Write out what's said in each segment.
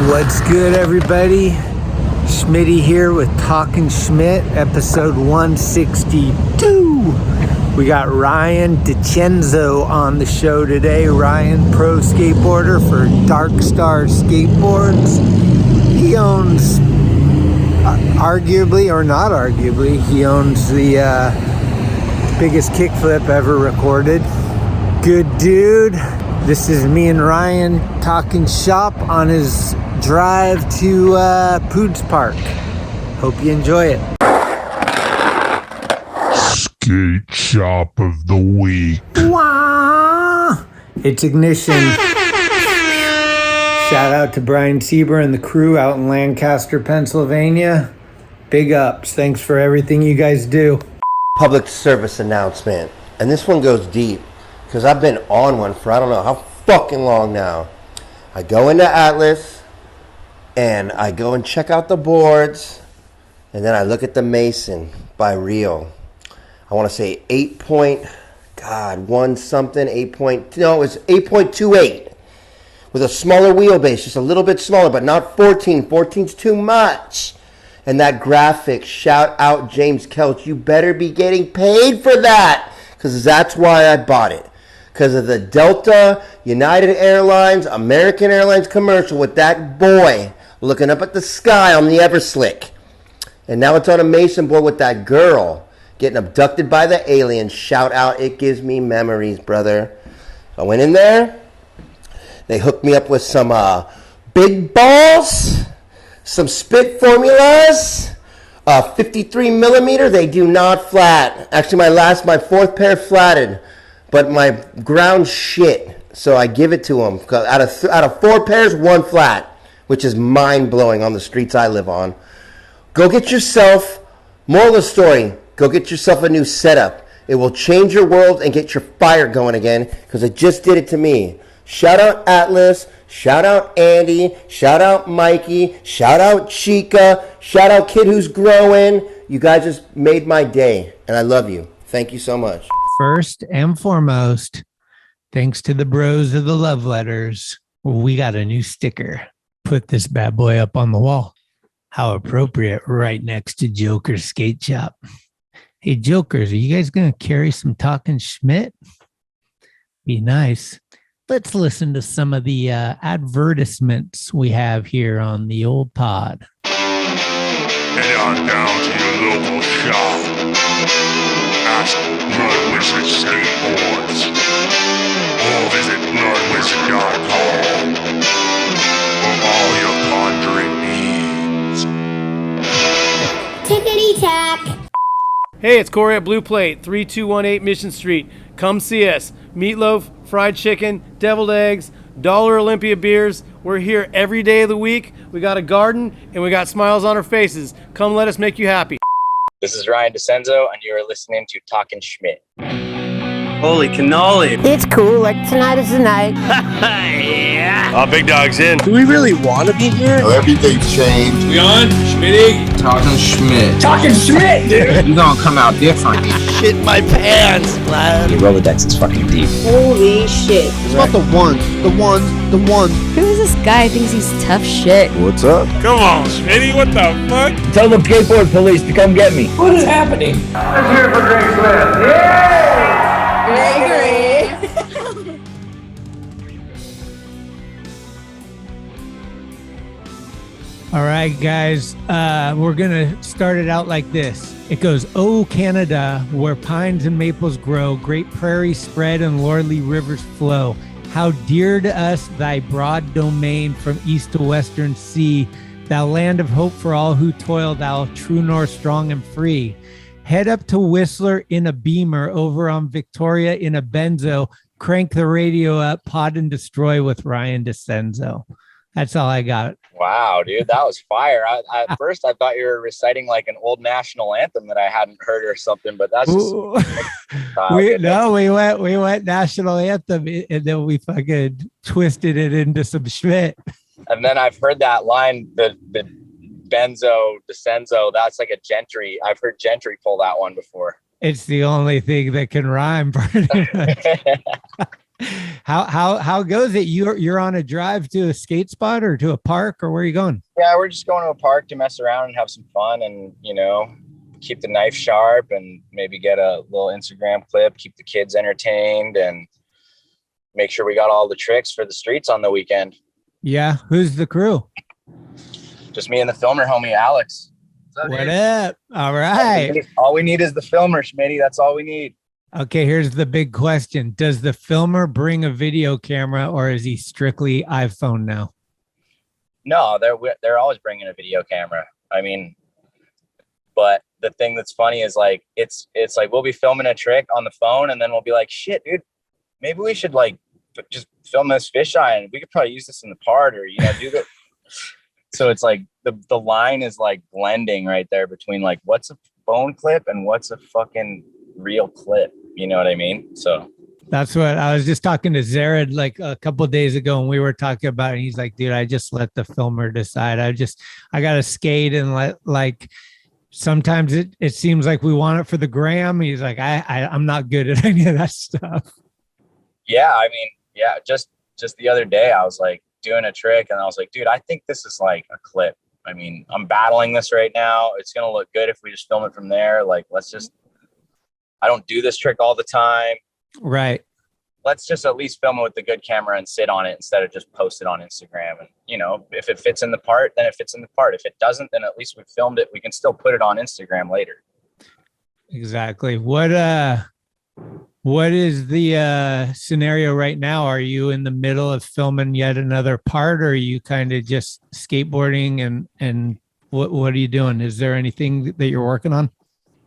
What's good, everybody? Schmitty here with Talkin Schmit, episode 162. We got Ryan Decenzo on the show today. Ryan, pro skateboarder for Darkstar skateboards. He owns, arguably or not arguably, he owns the biggest kickflip ever recorded. Good dude. This is me and Ryan talking shop on his drive to Poods Park. Hope you enjoy it. Skate shop of the week. Wah! It's ignition. Shout out to Brian Sieber and the crew out in Lancaster, Pennsylvania. Big ups. Thanks for everything you guys do. Public service announcement. And this one goes deep because I've been on one for I don't know how fucking long now. I go into Atlas and I go and check out the boards, and then I look at the Mason by Rio. I want to say 8.28 with a smaller wheelbase, just a little bit smaller, but not 14. 14's too much. And that graphic, shout out James Kelch, you better be getting paid for that, because that's why I bought it. Because of the Delta, United Airlines, American Airlines commercial with that boy looking up at the sky on the Everslick. And now it's on a Mason board with that girl getting abducted by the aliens. Shout out, it gives me memories, brother. I went in there. They hooked me up with some big balls, some spit formulas, 53 millimeter. They do not flat. Actually, my fourth pair flatted, but my ground shit. So I give it to them. Out of four pairs, one flat, which is mind blowing on the streets I live on. Go get yourself. Moral of the story: go get yourself a new setup. It will change your world and get your fire going again, because it just did it to me. Shout out Atlas, shout out Andy, shout out Mikey, shout out Chica, shout out Kid Who's Growing. You guys just made my day, and I love you. Thank you so much. First and foremost, thanks to the bros of the love letters, we got a new sticker. Put this bad boy up on the wall. How appropriate, right next to Joker's skate shop. Hey, Jokers, are you guys going to carry some Talkin Schmit? Be nice. Let's listen to some of the advertisements we have here on the old pod. Head on down to your local shop. Ask Blood Wizard Skateboards. Or visit bloodwizard.com for all your conjuring needs. Tickety-tack. Hey, it's Corey at Blue Plate, 3218 Mission Street. Come see us. Meatloaf, fried chicken, deviled eggs, Dollar Olympia beers. We're here every day of the week. We got a garden, and we got smiles on our faces. Come let us make you happy. This is Ryan Decenzo, and you are listening to Talkin Schmit. Holy cannoli. It's cool, like tonight is the night. Yeah. Big Dog's in. Do we really want to be here? Oh, everything's changed. We on? Schmitty? Talkin Schmit. Talkin Schmit, dude! You gonna come out different. Shit my pants, lad. Your Rolodex is fucking deep. Holy shit. It's about the ones. Who is this guy? Thinks he's tough shit. What's up? Come on, Schmitty, what the fuck? Tell the skateboard police to come get me. What is happening? Let's hear it for Greg Smith. Yay! All right, guys, we're going to start it out like this. It goes, "Oh, Canada, where pines and maples grow, great prairies spread and lordly rivers flow. How dear to us thy broad domain from east to western sea, thou land of hope for all who toil, thou true north strong and free. Head up to Whistler in a Beamer, over on Victoria in a Benzo, crank the radio up, pod and destroy with Ryan Decenzo." That's all I got. Wow, dude, that was fire. At first, I thought you were reciting like an old national anthem that I hadn't heard or something, but that's just... we went national anthem, and then we fucking twisted it into some Schmit. And then I've heard that line, the Benzo, Decenzo, that's like a Gentry. I've heard Gentry pull that one before. It's the only thing that can rhyme. How goes it? You're on a drive to a skate spot or to a park, or where are you going? Yeah, we're just going to a park to mess around and have some fun, and keep the knife sharp, and maybe get a little Instagram clip, keep the kids entertained, and make sure we got all the tricks for the streets on the weekend. Yeah, who's the crew? Just me and the filmer homie Alex. What up? All right. All we need is the filmer, Schmitty. That's all we need. Okay, here's the big question. Does the filmer bring a video camera, or is he strictly iPhone now? No, they're always bringing a video camera. I mean, but the thing that's funny is like it's like we'll be filming a trick on the phone, and then we'll be like, shit, dude, maybe we should like just film this fisheye, and we could probably use this in the part, or do the. So it's like the line is like blending right there between like what's a phone clip and what's a fucking real clip. You know what I mean? So that's what I was just talking to Zared like a couple of days ago, and we were talking about it. And he's like, dude, I just let the filmer decide. I got to skate, and like sometimes it seems like we want it for the gram. He's like, I'm not good at any of that stuff. Yeah. I mean, yeah, just the other day I was like doing a trick, and I was like, dude, I think this is like a clip. I mean, I'm battling this right now. It's going to look good if we just film it from there. Like, I don't do this trick all the time. Right. Let's just at least film it with the good camera and sit on it instead of just post it on Instagram. And, if it fits in the part, then it fits in the part. If it doesn't, then at least we filmed it. We can still put it on Instagram later. Exactly. What is the scenario right now? Are you in the middle of filming yet another part, or are you kind of just skateboarding and what are you doing? Is there anything that you're working on?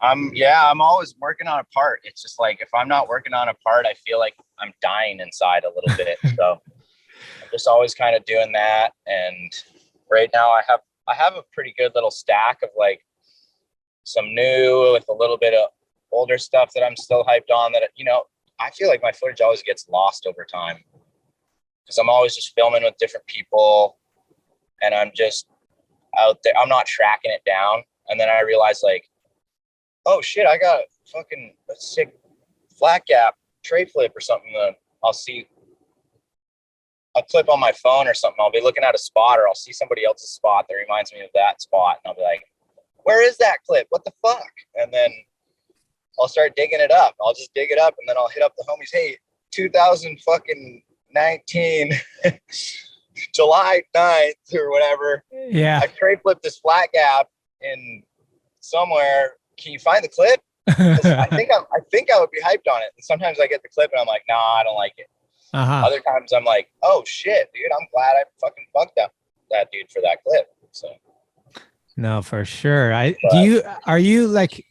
I'm always working on a part. It's just like, if I'm not working on a part, I feel like I'm dying inside a little bit. So I'm just always kind of doing that. And right now I have a pretty good little stack of like some new with a little bit of older stuff that I'm still hyped on that, I feel like my footage always gets lost over time because I'm always just filming with different people and I'm just out there. I'm not tracking it down. And then I realize like, oh shit, I got a sick flat gap tray flip or something that I'll see a clip on my phone or something. I'll be looking at a spot, or I'll see somebody else's spot that reminds me of that spot. And I'll be like, where is that clip? What the fuck? And then I'll start digging it up. I'll just dig it up, and then I'll hit up the homies. Hey, 2019, July 9th or whatever. Yeah. I tray flipped this flat gap in somewhere. Can you find the clip? I think I would be hyped on it. And sometimes I get the clip and I'm like, nah, I don't like it. Uh-huh. Other times I'm like, oh shit, dude, I'm glad I fucking fucked up that dude for that clip. So no, for sure. Do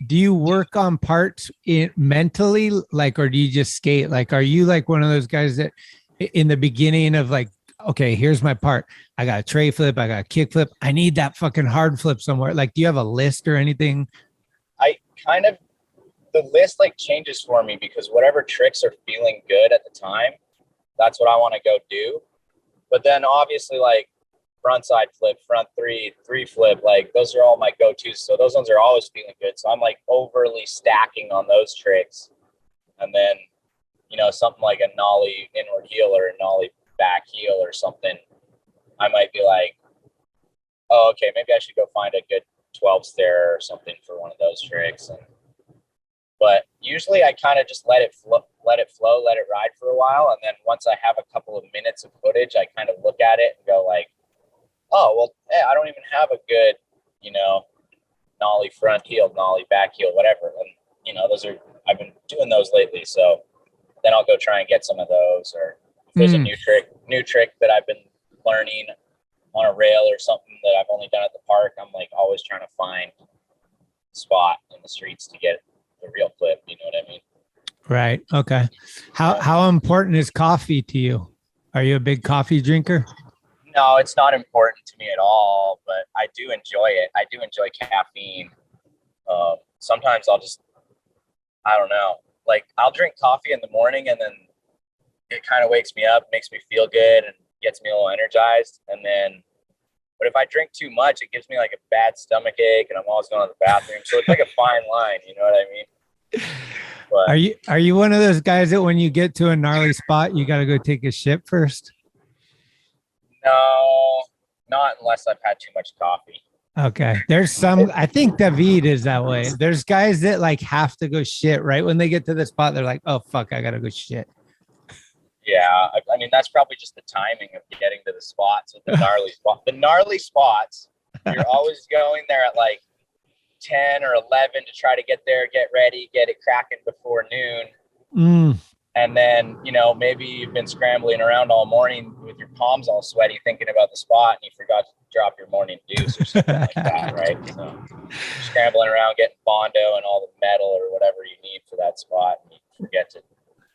you work on parts mentally, like, or do you just skate? Like, are you like one of those guys that in the beginning of like, okay, here's my part. I got a tray flip. I got a kick flip. I need that fucking hard flip somewhere. Like, do you have a list or anything? The list like changes for me because whatever tricks are feeling good at the time, that's what I want to go do. But then obviously like frontside flip, front three flip, like those are all my go-tos. So those ones are always feeling good. So I'm like overly stacking on those tricks. And then, something like a gnarly inward heel or a gnarly back heel or something, I might be like, oh, okay, maybe I should go find a good 12 stair or something for one of those tricks. But usually I kind of just let it flow, let it ride for a while. And then once I have a couple of minutes of footage, I kind of look at it and go like, oh, well, hey, I don't even have a good, nollie front heel, nollie back heel, whatever. And, I've been doing those lately. So then I'll go try and get some of those. Or if there's a new trick that I've been learning on a rail or something that I've only done at the park, I'm like always trying to find a spot in the streets to get the real clip. You know what I mean? Right. Okay. How important is coffee to you? Are you a big coffee drinker? No, it's not important to me at all, but I do enjoy it. I do enjoy caffeine. Sometimes I don't know, like I'll drink coffee in the morning and then it kind of wakes me up, makes me feel good and gets me a little energized. But if I drink too much, it gives me like a bad stomach ache and I'm always going to the bathroom. So it's like a fine line. You know what I mean? But Are you one of those guys that when you get to a gnarly spot, you got to go take a shit first? no, not unless I've had too much coffee. Okay. There's some, I think David is that way. There's guys that like have to go shit right when they get to the spot. They're like, oh, fuck, I got to go shit. Yeah, I mean, that's probably just the timing of getting to the spots with the gnarly spot. The gnarly spots, you're always going there at like 10 or 11 to try to get there, get ready, get it cracking before noon. And then, you know, maybe you've been scrambling around all morning with your palms all sweaty thinking about the spot and you forgot to drop your morning deuce or something like that, right? So scrambling around getting Bondo and all the metal or whatever you need for that spot, and you forget to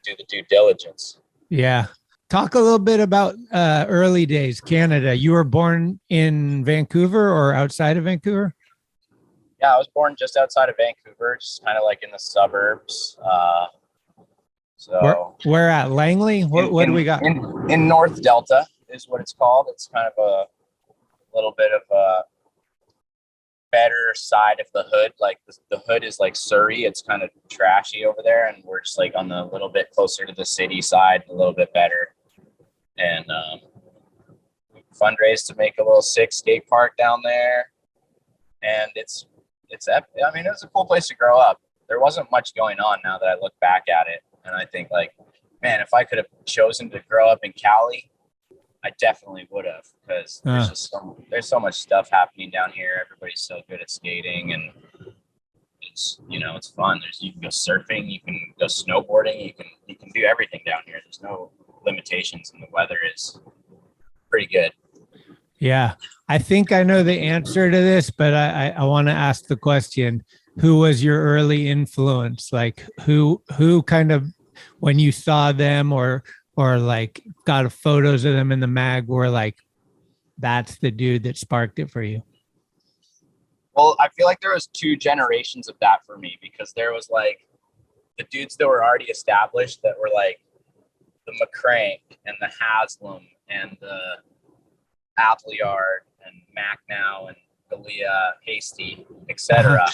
do the due diligence. Yeah. Talk a little bit about early days, Canada. You were born in Vancouver or outside of Vancouver? Yeah, I was born just outside of Vancouver, just kind of like in the suburbs. So where at Langley? What do we got? In North Delta is what it's called. It's kind of a little bit of a better side of the hood. Like the hood is like Surrey. It's kind of trashy over there, and we're just like on the little bit closer to the city side, a little bit better. And we fundraised to make a little sick skate park down there, and it's epic. I mean, it was a cool place to grow up. There wasn't much going on now that I look back at it. And I think like, man, if I could have chosen to grow up in Cali, I definitely would have, because there's so much stuff happening down here. Everybody's so good at skating, and it's, you know, it's fun. You can go surfing, you can go snowboarding, you can do everything down here. There's no limitations, and the weather is pretty good. Yeah, I think I know the answer to this, but I want to ask the question. Who was your early influence? Like who kind of, when you saw them or like got photos of them in the mag, were like, that's the dude that sparked it for you? Well, I feel like there was 2 generations of that for me, because there was like the dudes that were already established that were like the McCrank and the Haslam and the Appleyard and Machnau and Galea, Hasty, etc.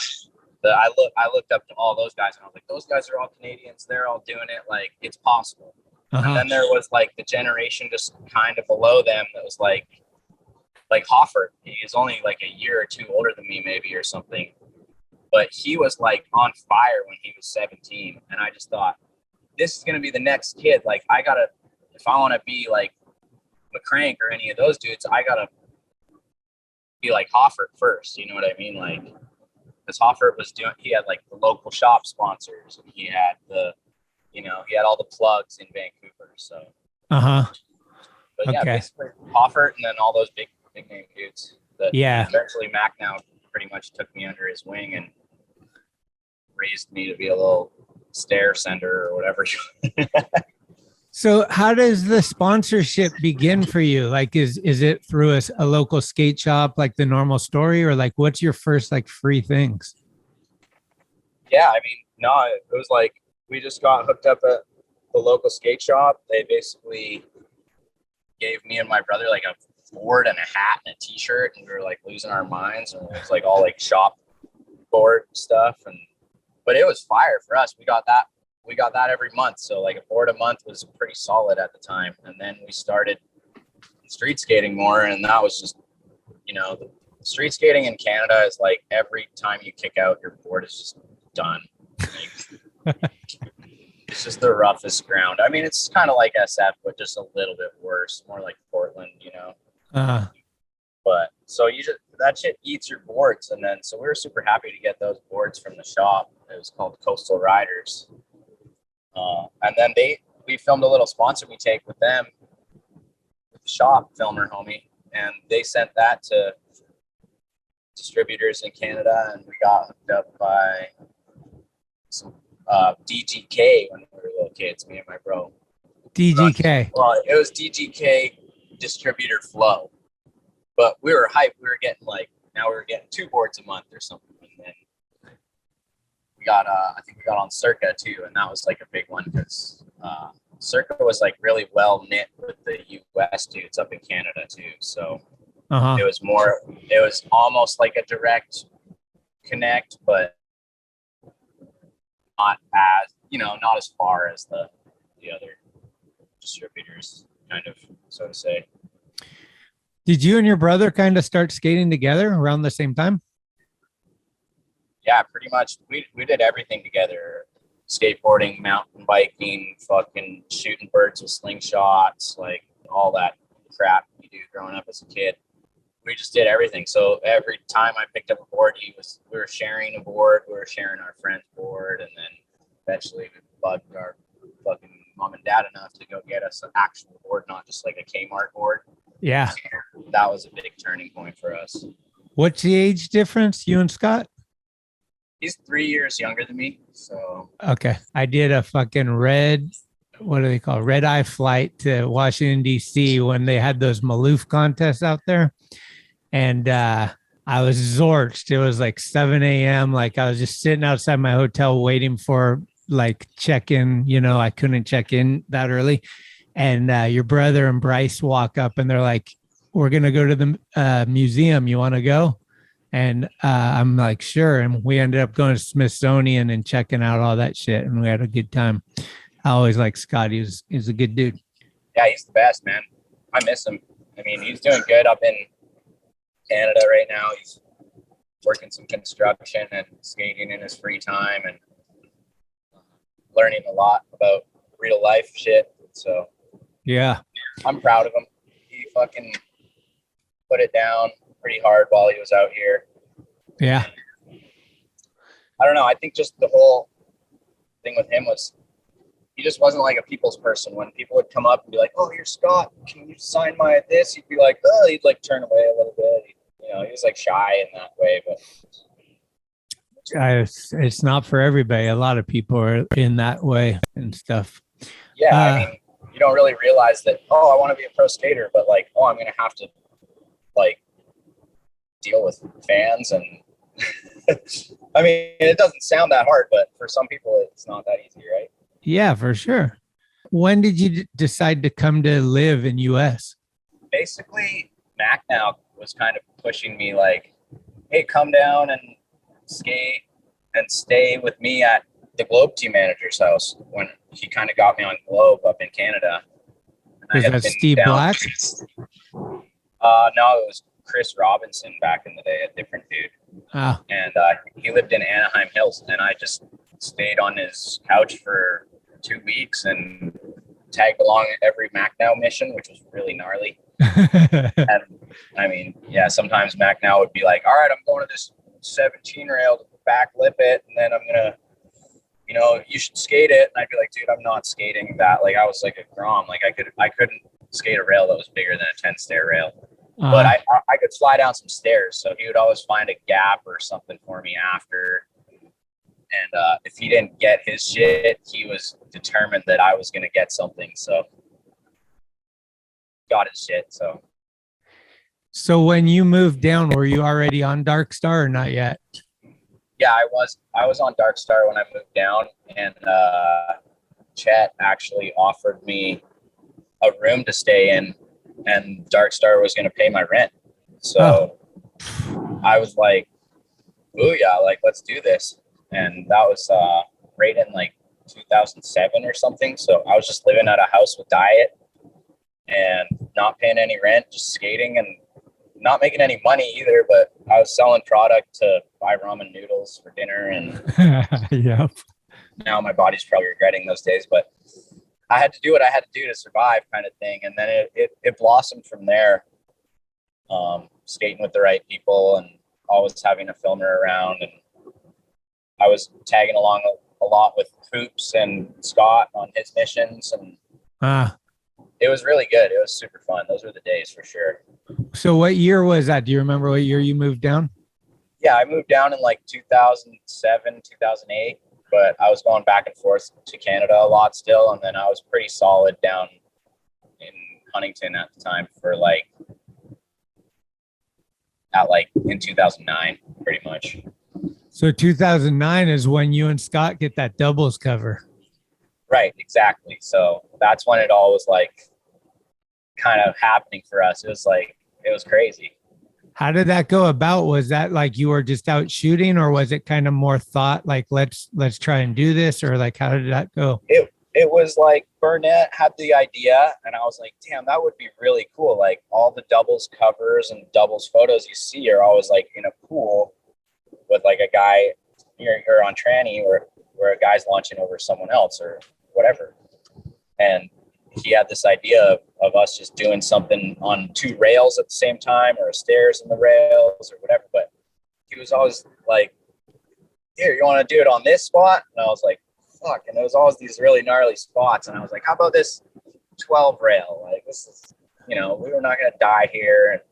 I looked up to all those guys, and I was like, those guys are all Canadians. They're all doing it. Like, it's possible. And then there was like the generation just kind of below them that was like Hoffert. He was only like a year or 2 older than me, maybe, or something. But he was like on fire when he was 17. And I just thought, this is going to be the next kid. Like, if I want to be like McCrank or any of those dudes, I got to be like Hoffert first. You know what I mean? Like, because Hoffert he had like the local shop sponsors, and he had he had all the plugs in Vancouver. So, but yeah, basically Hoffert, and then all those big name dudes that eventually Machnau pretty much took me under his wing and raised me to be a little stair sender or whatever. So how does the sponsorship begin for you? Like, is it through a local skate shop, like the normal story, or like, what's your first like free things? Yeah, I mean, no, it was like, we just got hooked up at the local skate shop. They basically gave me and my brother like a board and a hat and a t-shirt, and we were like losing our minds, and it was like all like shop board stuff. But it was fire for us. We got that every month. So like a board a month was pretty solid at the time. And then we started street skating more, and that was just, the street skating in Canada is like every time you kick out, your board is just done. It's just the roughest ground. I mean, it's kind of like SF, but just a little bit worse, more like Portland, But so that shit eats your boards. And then, so we were super happy to get those boards from the shop. It was called Coastal Riders. And then we filmed a little sponsor we take with them, with the shop filmer homie, and they sent that to distributors in Canada, and we got hooked up by some DGK when we were little kids, me and my bro. DGK. Well, it was DGK Distributor Flow, but we were hyped. We were getting now we were getting 2 boards a month or something, and then we got I think we got on Circa too, and that was like a big one because Circa was like really well knit with the US dudes up in Canada too. So it was almost like a direct connect, but not as not as far as the other distributors, kind of, so to say. Did you and your brother kind of start skating together around the same time? Yeah, pretty much. We did everything together. Skateboarding, mountain biking, fucking shooting birds with slingshots, like all that crap you do growing up as a kid. We just did everything. So every time I picked up a board, we were sharing a board, we were sharing our friend's board, and then eventually we bugged our fucking mom and dad enough to go get us an actual board, not just like a Kmart board. Yeah. So that was a big turning point for us. What's the age difference, you and Scott? He's 3 years younger than me. So okay. I did a fucking red eye flight to Washington, D.C. when they had those Maloof contests out there. And I was zorched. It was like 7 a.m. Like I was just sitting outside my hotel waiting for like check-in. I couldn't check in that early. And your brother and Bryce walk up and they're like, we're going to go to the museum. You want to go? And I'm like, sure. And we ended up going to Smithsonian and checking out all that shit. And we had a good time. I always like Scott. He's a good dude. Yeah, he's the best, man. I miss him. I mean, he's doing good up in Canada right now. He's working some construction and skating in his free time and learning a lot about real life shit. So yeah, I'm proud of him. He fucking put it down pretty hard while he was out here. Yeah. I don't know. I think just the whole thing with him was he just wasn't like a people's person. When people would come up and be like, "Oh, you're Scott. Can you sign my this?" He'd be like, "Oh," he'd like turn away a little bit. He was like shy in that way, but it's not for everybody. A lot of people are in that way and stuff. Yeah. I mean, you don't really realize that, oh, I want to be a pro skater, but like, oh, I'm going to have to like deal with fans. And I mean, it doesn't sound that hard, but for some people it's not that easy, right? Yeah, for sure. When did you decide to come to live in US? Basically, Machnau was kind of pushing me like, hey, come down and skate and stay with me at the Globe team manager's house, when he kind of got me on Globe up in Canada. Was that Steve Black? No, it was Chris Robinson back in the day, a different dude. Oh. And he lived in Anaheim Hills, and I just stayed on his couch for 2 weeks and tagged along at every Machnau mission, which was really gnarly. And I mean, yeah, sometimes Machnau would be like, all right, I'm going to this 17 rail to backlip it, and then I'm gonna, you should skate it. And I'd be like, dude, I'm not skating that. Like I was like a Grom. Like I couldn't skate a rail that was bigger than a 10-stair rail. But I could fly down some stairs. So he would always find a gap or something for me after. And if he didn't get his shit, he was determined that I was going to get something. So got his shit. So when you moved down, were you already on Darkstar or not yet? Yeah, I was on Darkstar when I moved down, and Chet actually offered me a room to stay in, and Darkstar was going to pay my rent. So I was like, "Ooh, yeah, like let's do this." And that was right in like 2007 or something. So I was just living at a house with Diet and not paying any rent, just skating and not making any money either. But I was selling product to buy ramen noodles for dinner, and yep. Now my body's probably regretting those days, but I had to do what I had to do to survive, kind of thing. And then it blossomed from there. Skating with the right people and always having a filmer around, and I was tagging along a lot with Hoops and Scott on his missions, and it was really good. It was super fun. Those were the days for sure. So what year was that? Do you remember what year you moved down? Yeah, I moved down in like 2007, 2008, but I was going back and forth to Canada a lot still. And then I was pretty solid down in Huntington at the time for in 2009, pretty much. So 2009 is when you and Scott get that doubles cover. Right, exactly. So that's when it all was like kind of happening for us. It was crazy. How did that go about? Was that like you were just out shooting, or was it kind of more thought like let's try and do this, or like how did that go? It was like Burnett had the idea, and I was like, damn, that would be really cool. Like all the doubles covers and doubles photos you see are always like in a pool with like a guy you're on tranny where a guy's launching over someone else or whatever. And he had this idea of us just doing something on two rails at the same time, or stairs in the rails or whatever. But he was always like, here, you want to do it on this spot? And I was like, fuck. And there was always these really gnarly spots. And I was like, how about this 12 rail? Like, this is, we were not going to die here.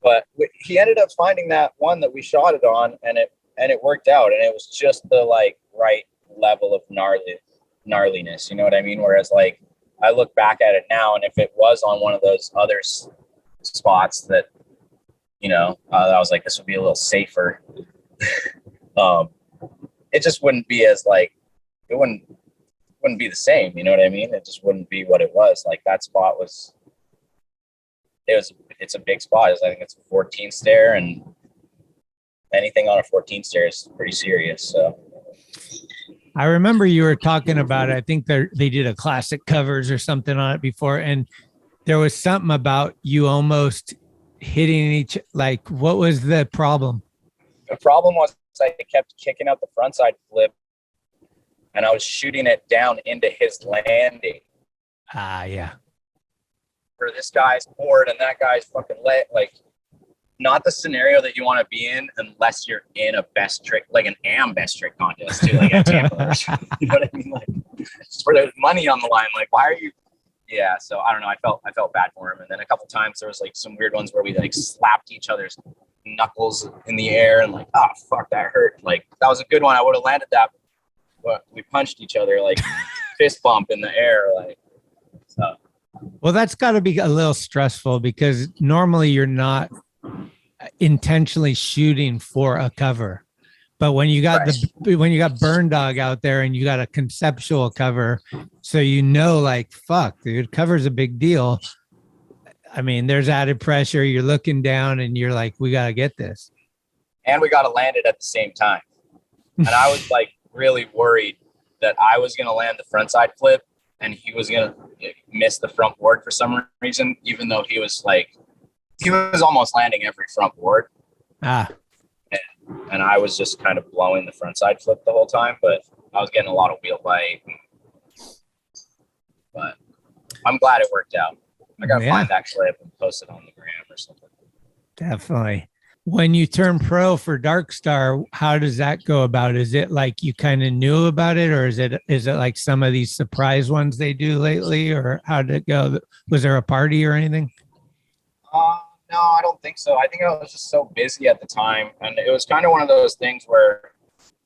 But he ended up finding that one that we shot it on, and it worked out. And it was just the like right level of gnarliness. You know what I mean? Whereas like, I look back at it now, and if it was on one of those other spots that, I was like, this would be a little safer. It just wouldn't be as like, it wouldn't be the same. You know what I mean? It just wouldn't be what it was. Like that spot it's a big spot. I think it's a 14 stair, and anything on a 14 stair is pretty serious. So I remember you were talking about it. I think they did a classic covers or something on it before, and there was something about you almost hitting like, what was the problem? The problem was I kept kicking out the frontside flip, and I was shooting it down into his landing. Yeah. For this guy's board and that guy's fucking leg, like not the scenario that you want to be in unless you're in a best trick, like an best trick contest too, like at Tampa. You know what I mean? Like where there's money on the line. Like, why are you? Yeah. So I don't know. I felt bad for him. And then a couple times there was like some weird ones where we like slapped each other's knuckles in the air and like, oh fuck, that hurt. Like that was a good one. I would have landed that, but we punched each other like fist bump in the air. Like, so. Well, that's got to be a little stressful because normally you're not intentionally shooting for a cover, but when you got when you got Burn Dog out there and you got a conceptual cover, so like, fuck, dude, cover's a big deal. I mean, there's added pressure. You're looking down and you're like, we got to get this, and we got to land it at the same time. And I was like really worried that I was going to land the frontside flip and he was going to miss the front board for some reason, even though he was almost landing every front board. And I was just kind of blowing the frontside flip the whole time, but I was getting a lot of wheel bite. But I'm glad it worked out. I got to find that clip and post it on the gram or something. Definitely. When you turn pro for Darkstar, how does that go about? Is it like you kind of knew about it, or is it like some of these surprise ones they do lately, or how did it go? Was there a party or anything? No, I don't think so. I think I was just so busy at the time, and it was kind of one of those things where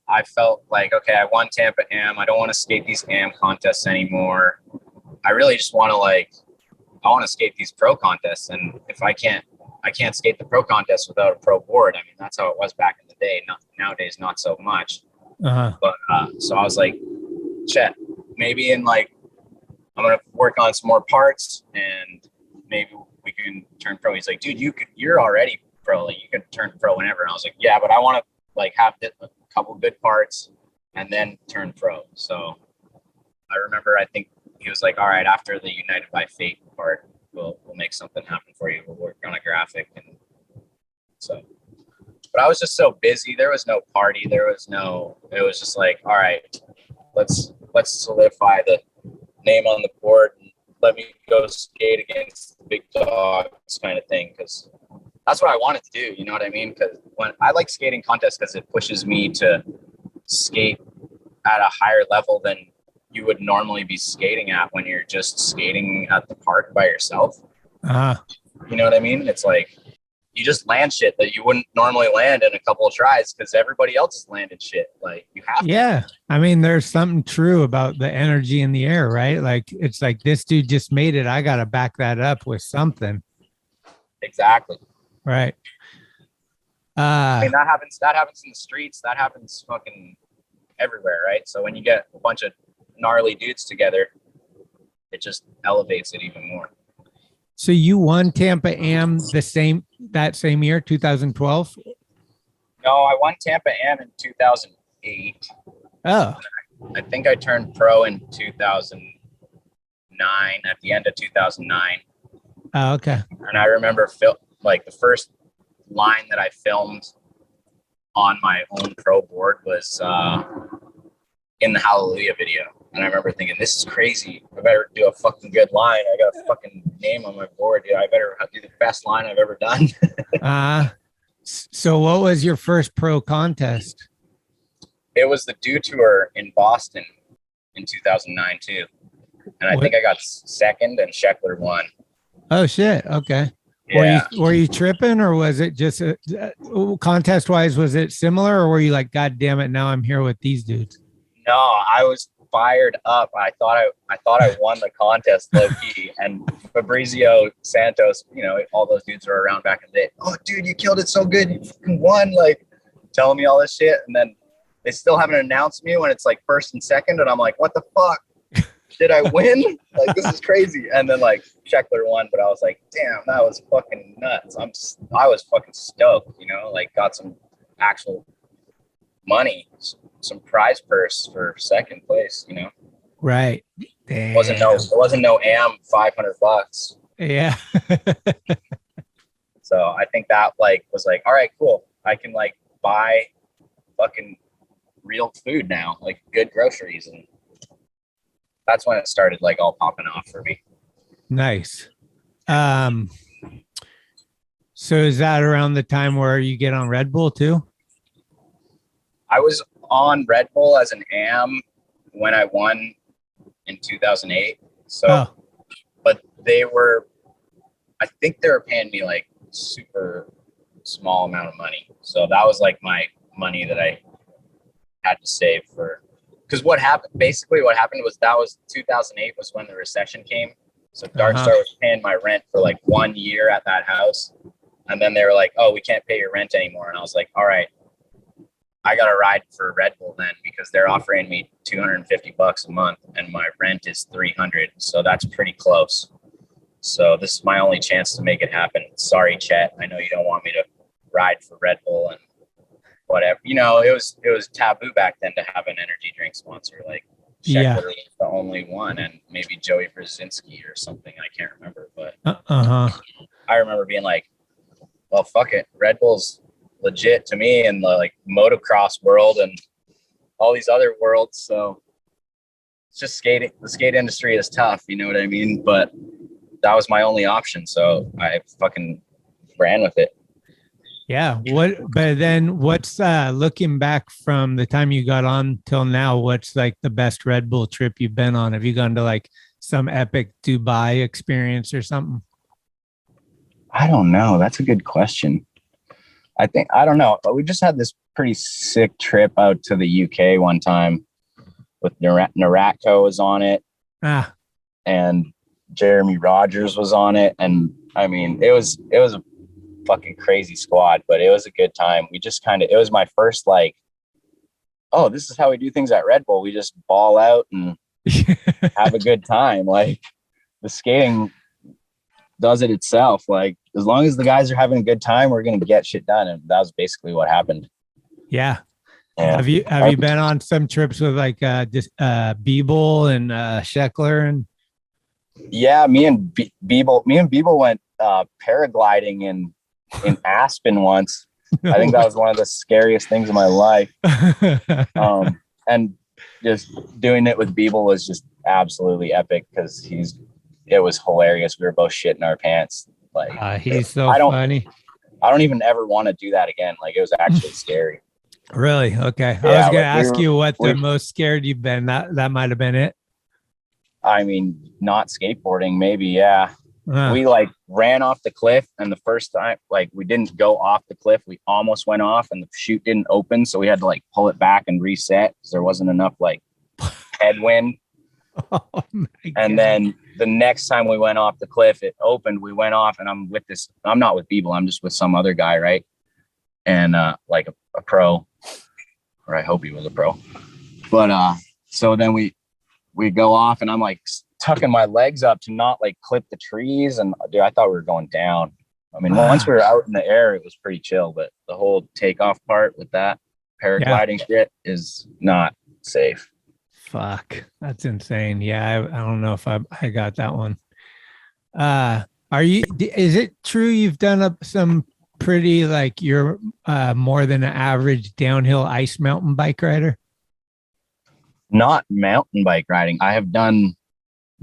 I felt like, okay, I won Tampa Am. I don't want to skate these Am contests anymore. I really just want to skate these pro contests, and if I can't skate the pro contest without a pro board. I mean, that's how it was back in the day. Nowadays, not so much. But so I was like, shit, maybe I'm gonna work on some more parts, and maybe we can turn pro. He's like, dude, you're already pro. Like, you can turn pro whenever. And I was like, yeah, but I want to have a couple good parts and then turn pro. So I remember, I think he was like, all right, after the United by Fate part, we'll make something happen for you. We'll work on a graphic. And so, but I was just so busy. There was no party. It was just like, all right, let's solidify the name on the board and let me go skate against the big dogs kind of thing. Cause that's what I wanted to do. You know what I mean? Cause when I like skating contests, cause it pushes me to skate at a higher level than you would normally be skating at when you're just skating at the park by yourself. You know what I mean? It's like you just land shit that you wouldn't normally land in a couple of tries because everybody else has landed shit. Like, you have to. Yeah. I mean, there's something true about the energy in the air, right? Like, it's like, this dude just made it. I got to back that up with something. Exactly. Right. I mean, that happens in the streets. That happens fucking everywhere, right? So when you get a bunch of gnarly dudes together, it just elevates it even more. So you won Tampa Am that same year, 2012? No, I won Tampa Am in 2008. Oh, I think I turned pro in 2009, at the end of 2009. oh okay. And I remember the first line that I filmed on my own pro board was in the Hallelujah video. And I remember thinking, this is crazy. I better do a fucking good line. I got a fucking name on my board. Dude. I better do the best line I've ever done. So what was your first pro contest? It was the Do Tour in Boston in 2009 too. And I think I got second and Scheckler won. Oh shit. Okay. Yeah. Were you tripping, or was it just contest wise? Was it similar, or were you like, God damn it, now I'm here with these dudes? No, I was fired up. I thought I won the contest low key. And Fabrizio, Santos, all those dudes were around back in the day. Oh, dude, you killed it so good. You fucking won. Like telling me all this shit. And then they still haven't announced me when it's like first and second. And I'm like, what the fuck? Did I win? Like, this is crazy. And then like Scheckler won, but I was like, damn, that was fucking nuts. I was fucking stoked, like got some actual money, some prize purse for second place, Right. Damn. It wasn't no am $500. Yeah. So I think that was all right, cool. I can buy fucking real food now, like good groceries, and that's when it started all popping off for me. Nice. So is that around the time where you get on Red Bull too? I was on Red Bull as an am when I won in 2008. So, but I think they were paying me super small amount of money. So that was my money that I had to save for, because what happened was 2008 was when the recession came. So Darkstar was paying my rent for 1 year at that house. And then they were like, oh, we can't pay your rent anymore. And I was like, all right, I got to ride for Red Bull then, because they're offering me $250 a month and my rent is $300. So that's pretty close. So this is my only chance to make it happen. Sorry, Chet. I know you don't want me to ride for Red Bull and whatever. It was taboo back then to have an energy drink sponsor. Scheckler was the only one, and maybe Joey Brzezinski or something. I can't remember, but I remember being like, well, fuck it. Red Bull's legit to me in the motocross world and all these other worlds. So it's just skating. The skate industry is tough, you know what I mean? But that was my only option. So I fucking ran with it. Yeah. But then what's looking back from the time you got on till now, what's the best Red Bull trip you've been on? Have you gone to some epic Dubai experience or something? I don't know. That's a good question. I don't know, but we just had this pretty sick trip out to the UK one time with Naratko was on it. And Jeremy Rogers was on it. And I mean, it was a fucking crazy squad, but it was a good time. We just it was my first oh, this is how we do things at Red Bull. We just ball out and have a good time. The skating does it itself. As long as the guys are having a good time, we're going to get shit done. And that was basically what happened. Yeah. Have you been on some trips with Beeble and Scheckler and? Yeah, me and Beeble went paragliding in Aspen once. I think that was one of the scariest things in my life. And just doing it with Beeble was just absolutely epic because it was hilarious. We were both shitting our pants. He's so funny. I don't even ever want to do that again. It was actually scary. Really? Okay. Yeah, I was going to ask you what the most scared you've been. That might have been it. I mean, not skateboarding, maybe. Yeah. We ran off the cliff, and the first time, we didn't go off the cliff. We almost went off and the chute didn't open. So we had to pull it back and reset because there wasn't enough headwind. Oh my God. And then the next time we went off the cliff, it opened, we went off, and I'm not with Beeble, I'm just with some other guy, right? And a pro, or I hope he was a pro. But so then we go off, and I'm tucking my legs up to not like clip the trees. And dude, I thought we were going down. I mean, once we were out in the air, it was pretty chill, but the whole takeoff part with that paragliding shit is not safe. Fuck, that's insane. Yeah, I don't know if I got that one. Is it true you've done up some pretty, like, you're more than an average downhill ice mountain bike rider? Not mountain bike riding. I have done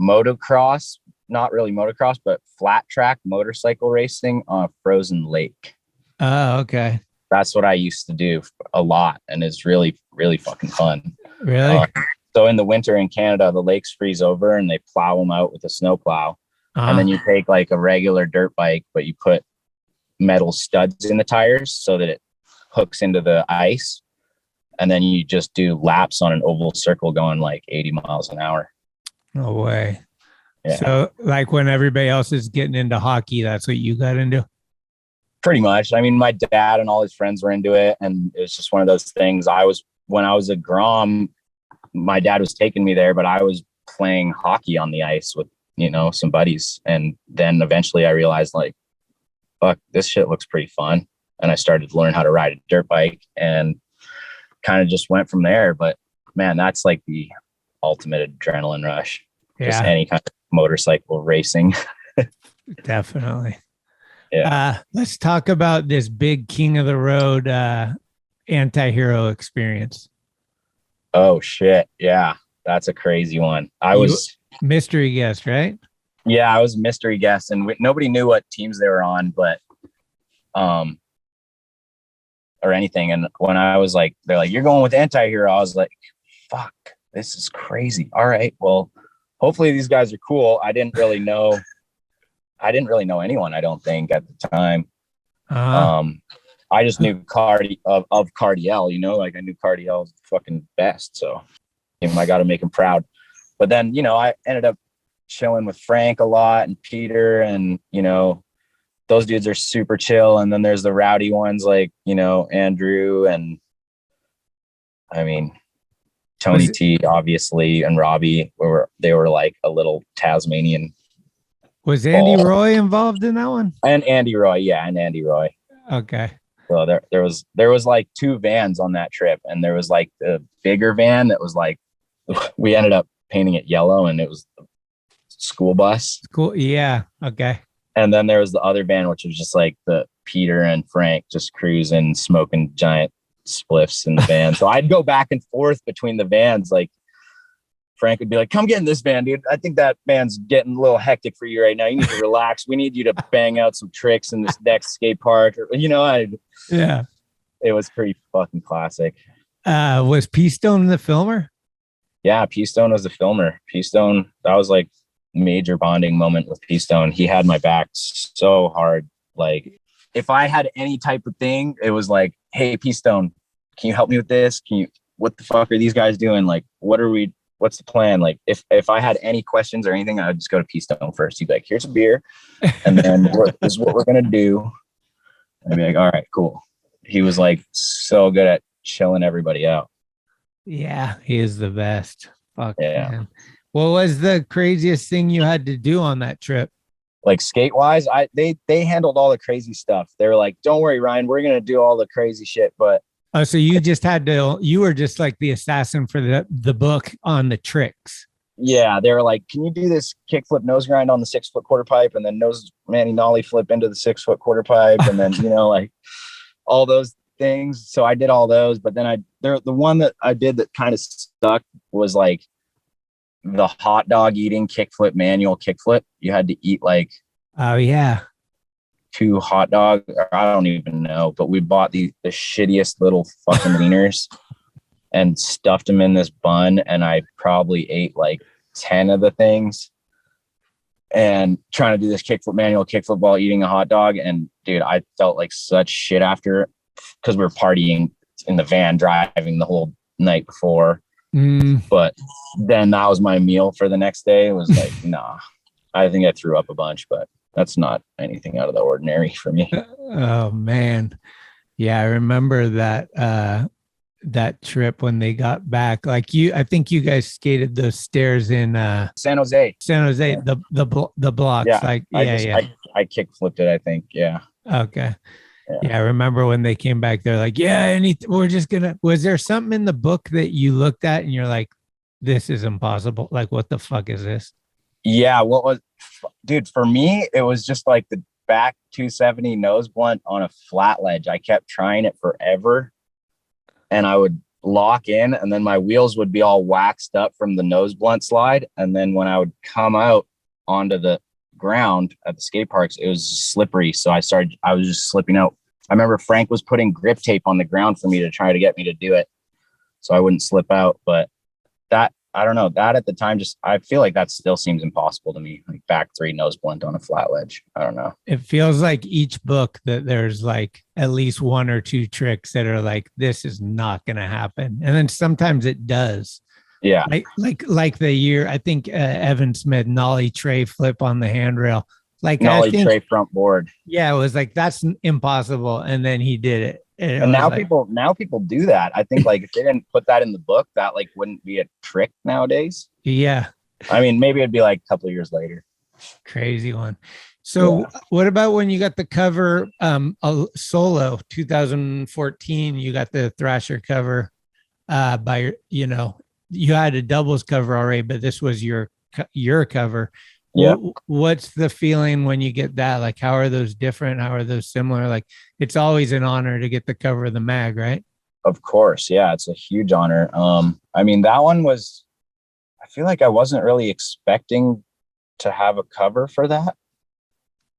motocross, not really motocross, but flat track motorcycle racing on a frozen lake. Oh, okay. That's what I used to do a lot, and it's really, really fucking fun. Really? So in the winter in Canada, the lakes freeze over and they plow them out with a snow plow. And then you take like a regular dirt bike, but you put metal studs in the tires so that it hooks into the ice. And then you just do laps on an oval circle going like 80 miles an hour. No way. Yeah. So like when everybody else is getting into hockey, that's what you got into? Pretty much. I mean, my dad and all his friends were into it. And it was just one of those things. When I was a Grom, my dad was taking me there, but I was playing hockey on the ice with, some buddies. And then eventually I realized, like, fuck, this shit looks pretty fun. And I started to learn how to ride a dirt bike and kind of just went from there. But man, that's like the ultimate adrenaline rush. Yeah. Just any kind of motorcycle racing. Definitely. Yeah. Let's talk about this big king of the road anti-hero experience. Oh shit. Yeah. That's a crazy one. I was mystery guest, right? Yeah, I was a mystery guest, and nobody knew what teams they were on, but or anything. And when I was like, they're like, "You're going with anti-hero," I was like, "Fuck, this is crazy." All right, well, hopefully these guys are cool. I didn't really know anyone, I don't think, at the time. I just knew of Cardiel, like I knew Cardiel was the fucking best, so I got to make him proud. But then, I ended up chilling with Frank a lot and Peter, and, those dudes are super chill. And then there's the rowdy ones like, Andrew and I mean, Tony T, obviously, and Robbie, they were like a little Tasmanian. Was Andy Roy involved in that one? And Andy Roy. Yeah. And Andy Roy. Okay. So there was like two vans on that trip, and there was like the bigger van that was like, we ended up painting it yellow, and it was a school bus. Cool. Yeah. Okay. And then there was the other van, which was just like the Peter and Frank just cruising, smoking giant spliffs in the van. So I'd go back and forth between the vans. Like Frank would be like, "Come get in this van, dude. I think that van's getting a little hectic for you right now. You need to relax. We need you to bang out some tricks in this next skate park." Or, yeah. It was pretty fucking classic. Was P-Stone the filmer? Yeah, P-Stone was the filmer. P-Stone, that was like major bonding moment with P-Stone. He had my back so hard. Like if I had any type of thing, it was like, "Hey, P-Stone, can you help me with this? What the fuck are these guys doing? Like, what's the plan?" Like if I had any questions or anything, I would just go to P-Stone first. He'd be like, "Here's a beer. And then this is what we're going to do." I'd be like, "All right, cool." He was like so good at chilling everybody out. Yeah, he is the best. Fuck yeah. Man. What was the craziest thing you had to do on that trip? Like skate wise, they handled all the crazy stuff. They were like, "Don't worry, Ryan, we're gonna do all the crazy shit." But oh, so you just had to, you were just like the assassin for the book on the tricks. Yeah, they were like, "Can you do this kickflip nose grind on the 6-foot quarter pipe, and then nose Manny nollie flip into the 6-foot quarter pipe, and then like all those things." So I did all those, but then the one that I did that kind of stuck was like the hot dog eating kickflip, manual kickflip. You had to eat like, oh yeah, 2 hot dogs, or I don't even know, but we bought the shittiest little fucking wieners and stuffed them in this bun, and I probably ate like 10 of the things, and trying to do this kickflip, manual kickflip while eating a hot dog. And dude, I felt like such shit after, because we were partying in the van, driving the whole night before. But then that was my meal for the next day. It was like, nah, I think I threw up a bunch, but that's not anything out of the ordinary for me. Oh man. Yeah. I remember that. that trip when they got back? Like I think you guys skated those stairs in San Jose. San Jose, Yeah. the blocks. Yeah, Like I kick flipped it, I think. Yeah. Okay. Yeah. Yeah, I remember when they came back, they're like, yeah, we're just gonna. Was there something in the book that you looked at and you're like, this is impossible? Like, what the fuck is this? Yeah, dude, for me, it was just like the back 270 nose blunt on a flat ledge. I kept trying it forever, and I would lock in, and then my wheels would be all waxed up from the nose blunt slide. And then when I would come out onto the ground at the skate parks, it was slippery. So I was just slipping out. I remember Frank was putting grip tape on the ground for me to try to get me to do it so I wouldn't slip out. But that, I don't know, that at the time, I feel like that still seems impossible to me. Like back 3 nose blunt on a flat ledge. I don't know. It feels like each book that there's like at least 1 or 2 tricks that are like, this is not going to happen. And then sometimes it does. Yeah. Like the year, I think Evan Smith, nollie tray flip on the handrail. Like nollie tray front board. Yeah, it was like, that's impossible. And then he did it. And now people do that. I think like if they didn't put that in the book, that like wouldn't be a trick nowadays. Yeah. I mean, maybe it'd be like a couple of years later. Crazy one. So what about when you got the cover a solo 2014, you got the Thrasher cover by, you had a doubles cover already, but this was your cover. Yeah. What's the feeling when you get that? Like, how are those different? How are those similar? Like, it's always an honor to get the cover of the mag, right? Of course. Yeah. It's a huge honor. I mean, that one I feel like I wasn't really expecting to have a cover for that.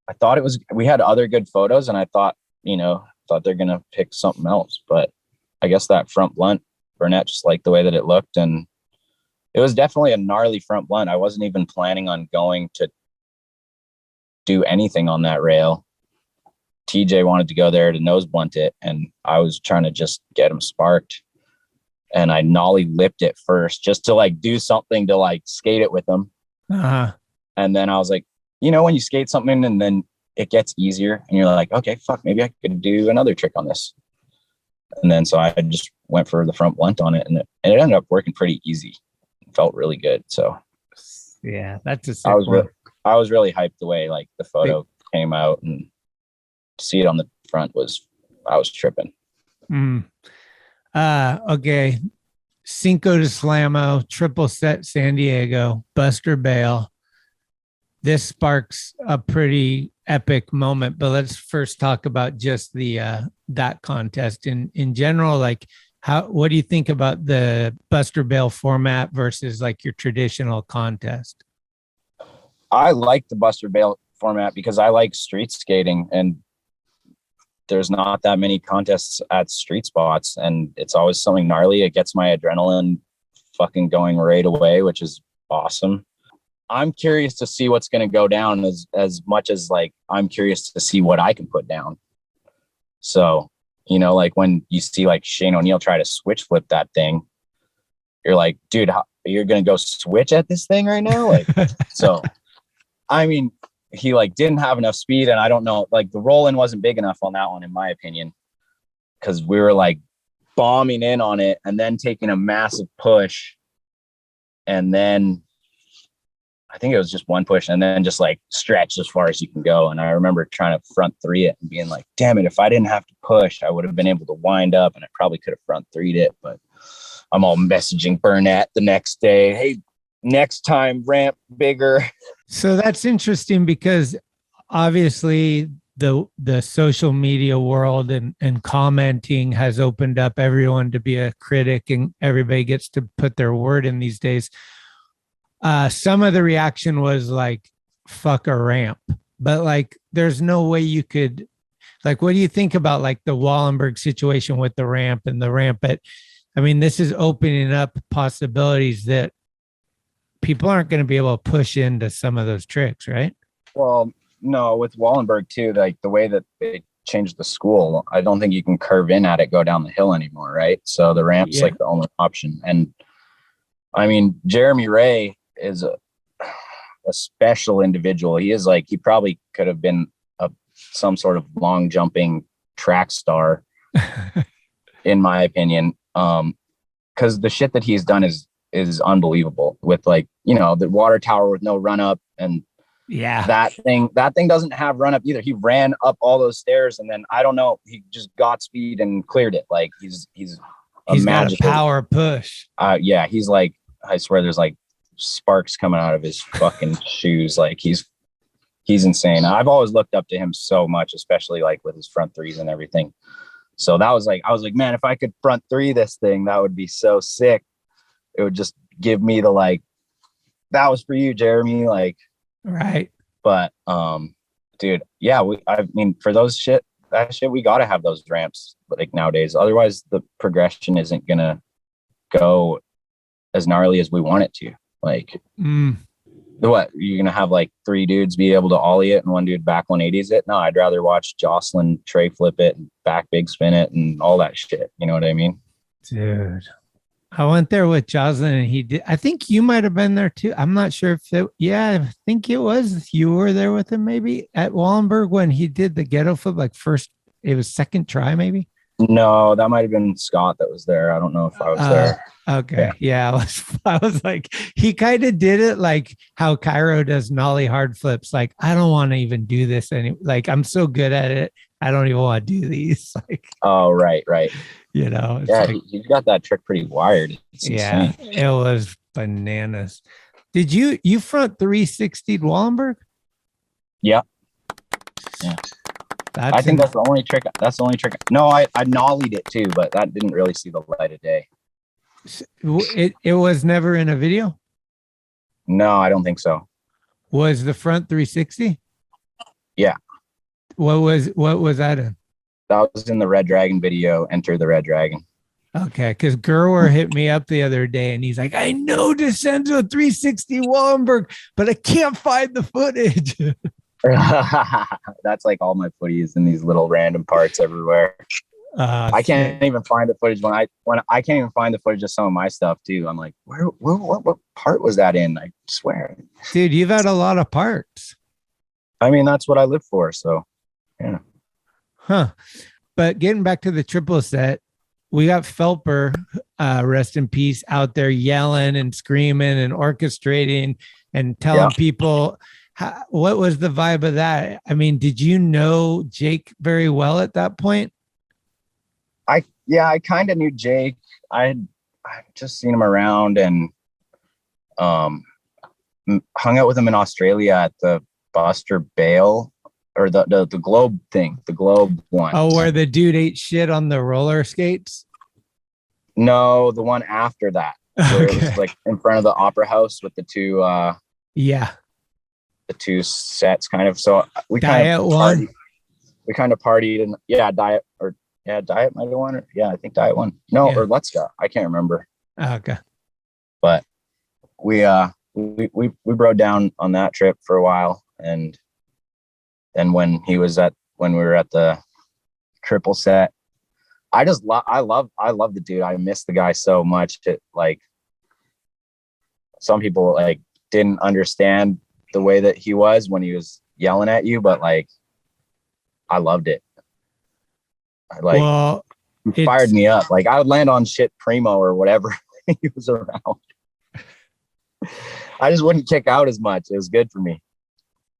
I thought we had other good photos, and I thought they're going to pick something else, but I guess that front blunt, Burnett just liked the way that it looked, and it was definitely a gnarly front blunt. I wasn't even planning on going to do anything on that rail. TJ wanted to go there to nose blunt it, and I was trying to just get him sparked. And I nollie lipped it first just to like do something to like skate it with him. Uh-huh. And then I was like, when you skate something and then it gets easier and you're like, okay, fuck, maybe I could do another trick on this. And then so I just went for the front blunt on it, and it ended up working pretty easy. Felt really good. So yeah, that's a sick one. I was really hyped the way like the photo came out, and to see it on the front I was tripping. Okay. Cinco de Slamo, triple set San Diego, Buster Bale. This sparks a pretty epic moment, but let's first talk about just the that contest in general. Like, what do you think about the Buster Bale format versus like your traditional contest? I like the Buster Bale format because I like street skating, and there's not that many contests at street spots, and it's always something gnarly. It gets my adrenaline fucking going right away, which is awesome. I'm curious to see what's going to go down as much as like I'm curious to see what I can put down. So, like when you see like Shane O'Neill try to switch flip that thing, you're like, dude, you're going to go switch at this thing right now? Like, so, I mean, he like didn't have enough speed, and I don't know, like the roll-in wasn't big enough on that one, in my opinion, because we were like bombing in on it and then taking a massive push, and then I think it was just one push, and then just like stretch as far as you can go. And I remember trying to front 3 it and being like, damn it, if I didn't have to push, I would have been able to wind up, and I probably could have front 3'd it. But I'm all messaging Burnett the next day, hey, next time ramp bigger. So that's interesting, because obviously the social media world and commenting has opened up everyone to be a critic, and everybody gets to put their word in these days. Some of the reaction was like, fuck a ramp, but like, there's no way you could, like, what do you think about like the Wallenberg situation with the ramp and the ramp? But I mean, this is opening up possibilities that people aren't going to be able to push into some of those tricks, right? Well, no, with Wallenberg too, like the way that they changed the school, I don't think you can curve in at it, go down the hill anymore, right? So the ramp's like the only option. And I mean, Jeremy Ray is a special individual. He is like, he probably could have been some sort of long jumping track star, in my opinion. Because the shit that he's done is unbelievable, with like, you know, the water tower with no run up, and that thing doesn't have run up either. He ran up all those stairs, and then I don't know, he just got speed and cleared it. Like he's got a power push. Yeah, he's like, I swear there's like sparks coming out of his fucking shoes. Like he's insane. I've always looked up to him so much, especially like with his front threes and everything. So that was like, I was like, man, if I could front three this thing, that would be so sick. It would just give me the, like, that was for you, Jeremy. Like, right. But, dude, yeah, I mean, for that shit, we got to have those ramps like nowadays. Otherwise the progression isn't going to go as gnarly as we want it to. Like, what, you're gonna have like 3 dudes be able to ollie it and 1 dude back 180s it? No, I'd rather watch Jocelyn tray flip it and back big spin it and all that shit. You know what I mean? Dude, I went there with Jocelyn, and he did. I think you might have been there too. I'm not sure if I think it was you were there with him, maybe at Wallenberg when he did the ghetto flip. Like it was second try, maybe. No, that might have been Scott that was there. I don't know if I was there. Okay. Yeah. I was like, he kind of did it like how Cairo does nollie hard flips. Like, I don't want to even do this like, I'm so good at it, I don't even want to do these. Like, oh, right. You know, yeah, like, he's got that trick pretty wired. It's insane. It was bananas. Did you front 360'd Wallenberg? Yeah. I think that's the only trick. No, I nollied it too, but that didn't really see the light of day. It was never in a video? No, I don't think so. Was the front 360? Yeah. What was that in? That was in the Red Dragon video, Enter the Red Dragon. Okay, because Gerwer hit me up the other day, and he's like, I know Decenzo 360 Wallenberg, but I can't find the footage. That's like all my footies in these little random parts everywhere. I can't even find the footage when I can't even find the footage of some of my stuff too. I'm like, what part was that in? I swear, dude, you've had a lot of parts. I mean, that's what I live for. So, yeah. But getting back to the triple set, we got Phelper, rest in peace, out there yelling and screaming and orchestrating and telling people. What was the vibe of that? I mean, did you know Jake very well at that point? I kind of knew Jake. I've just seen him around and hung out with him in Australia at the Buster Bale or the Globe thing, the Globe one. Oh, where the dude ate shit on the roller skates? No, the one after that. Where it was like in front of the Opera House with the two the 2 sets kind of. So we kind of partied and Diet might have won it. Yeah, I think Diet won. No, or Let's Go. I can't remember. Okay. But we rode down on that trip for a while, and then when we were at the triple set, I love the dude. I miss the guy so much. That like some people like didn't understand the way that he was when he was yelling at you, but like I loved it. He fired me up. Like I would land on shit primo or whatever he was around. I just wouldn't kick out as much. It was good for me.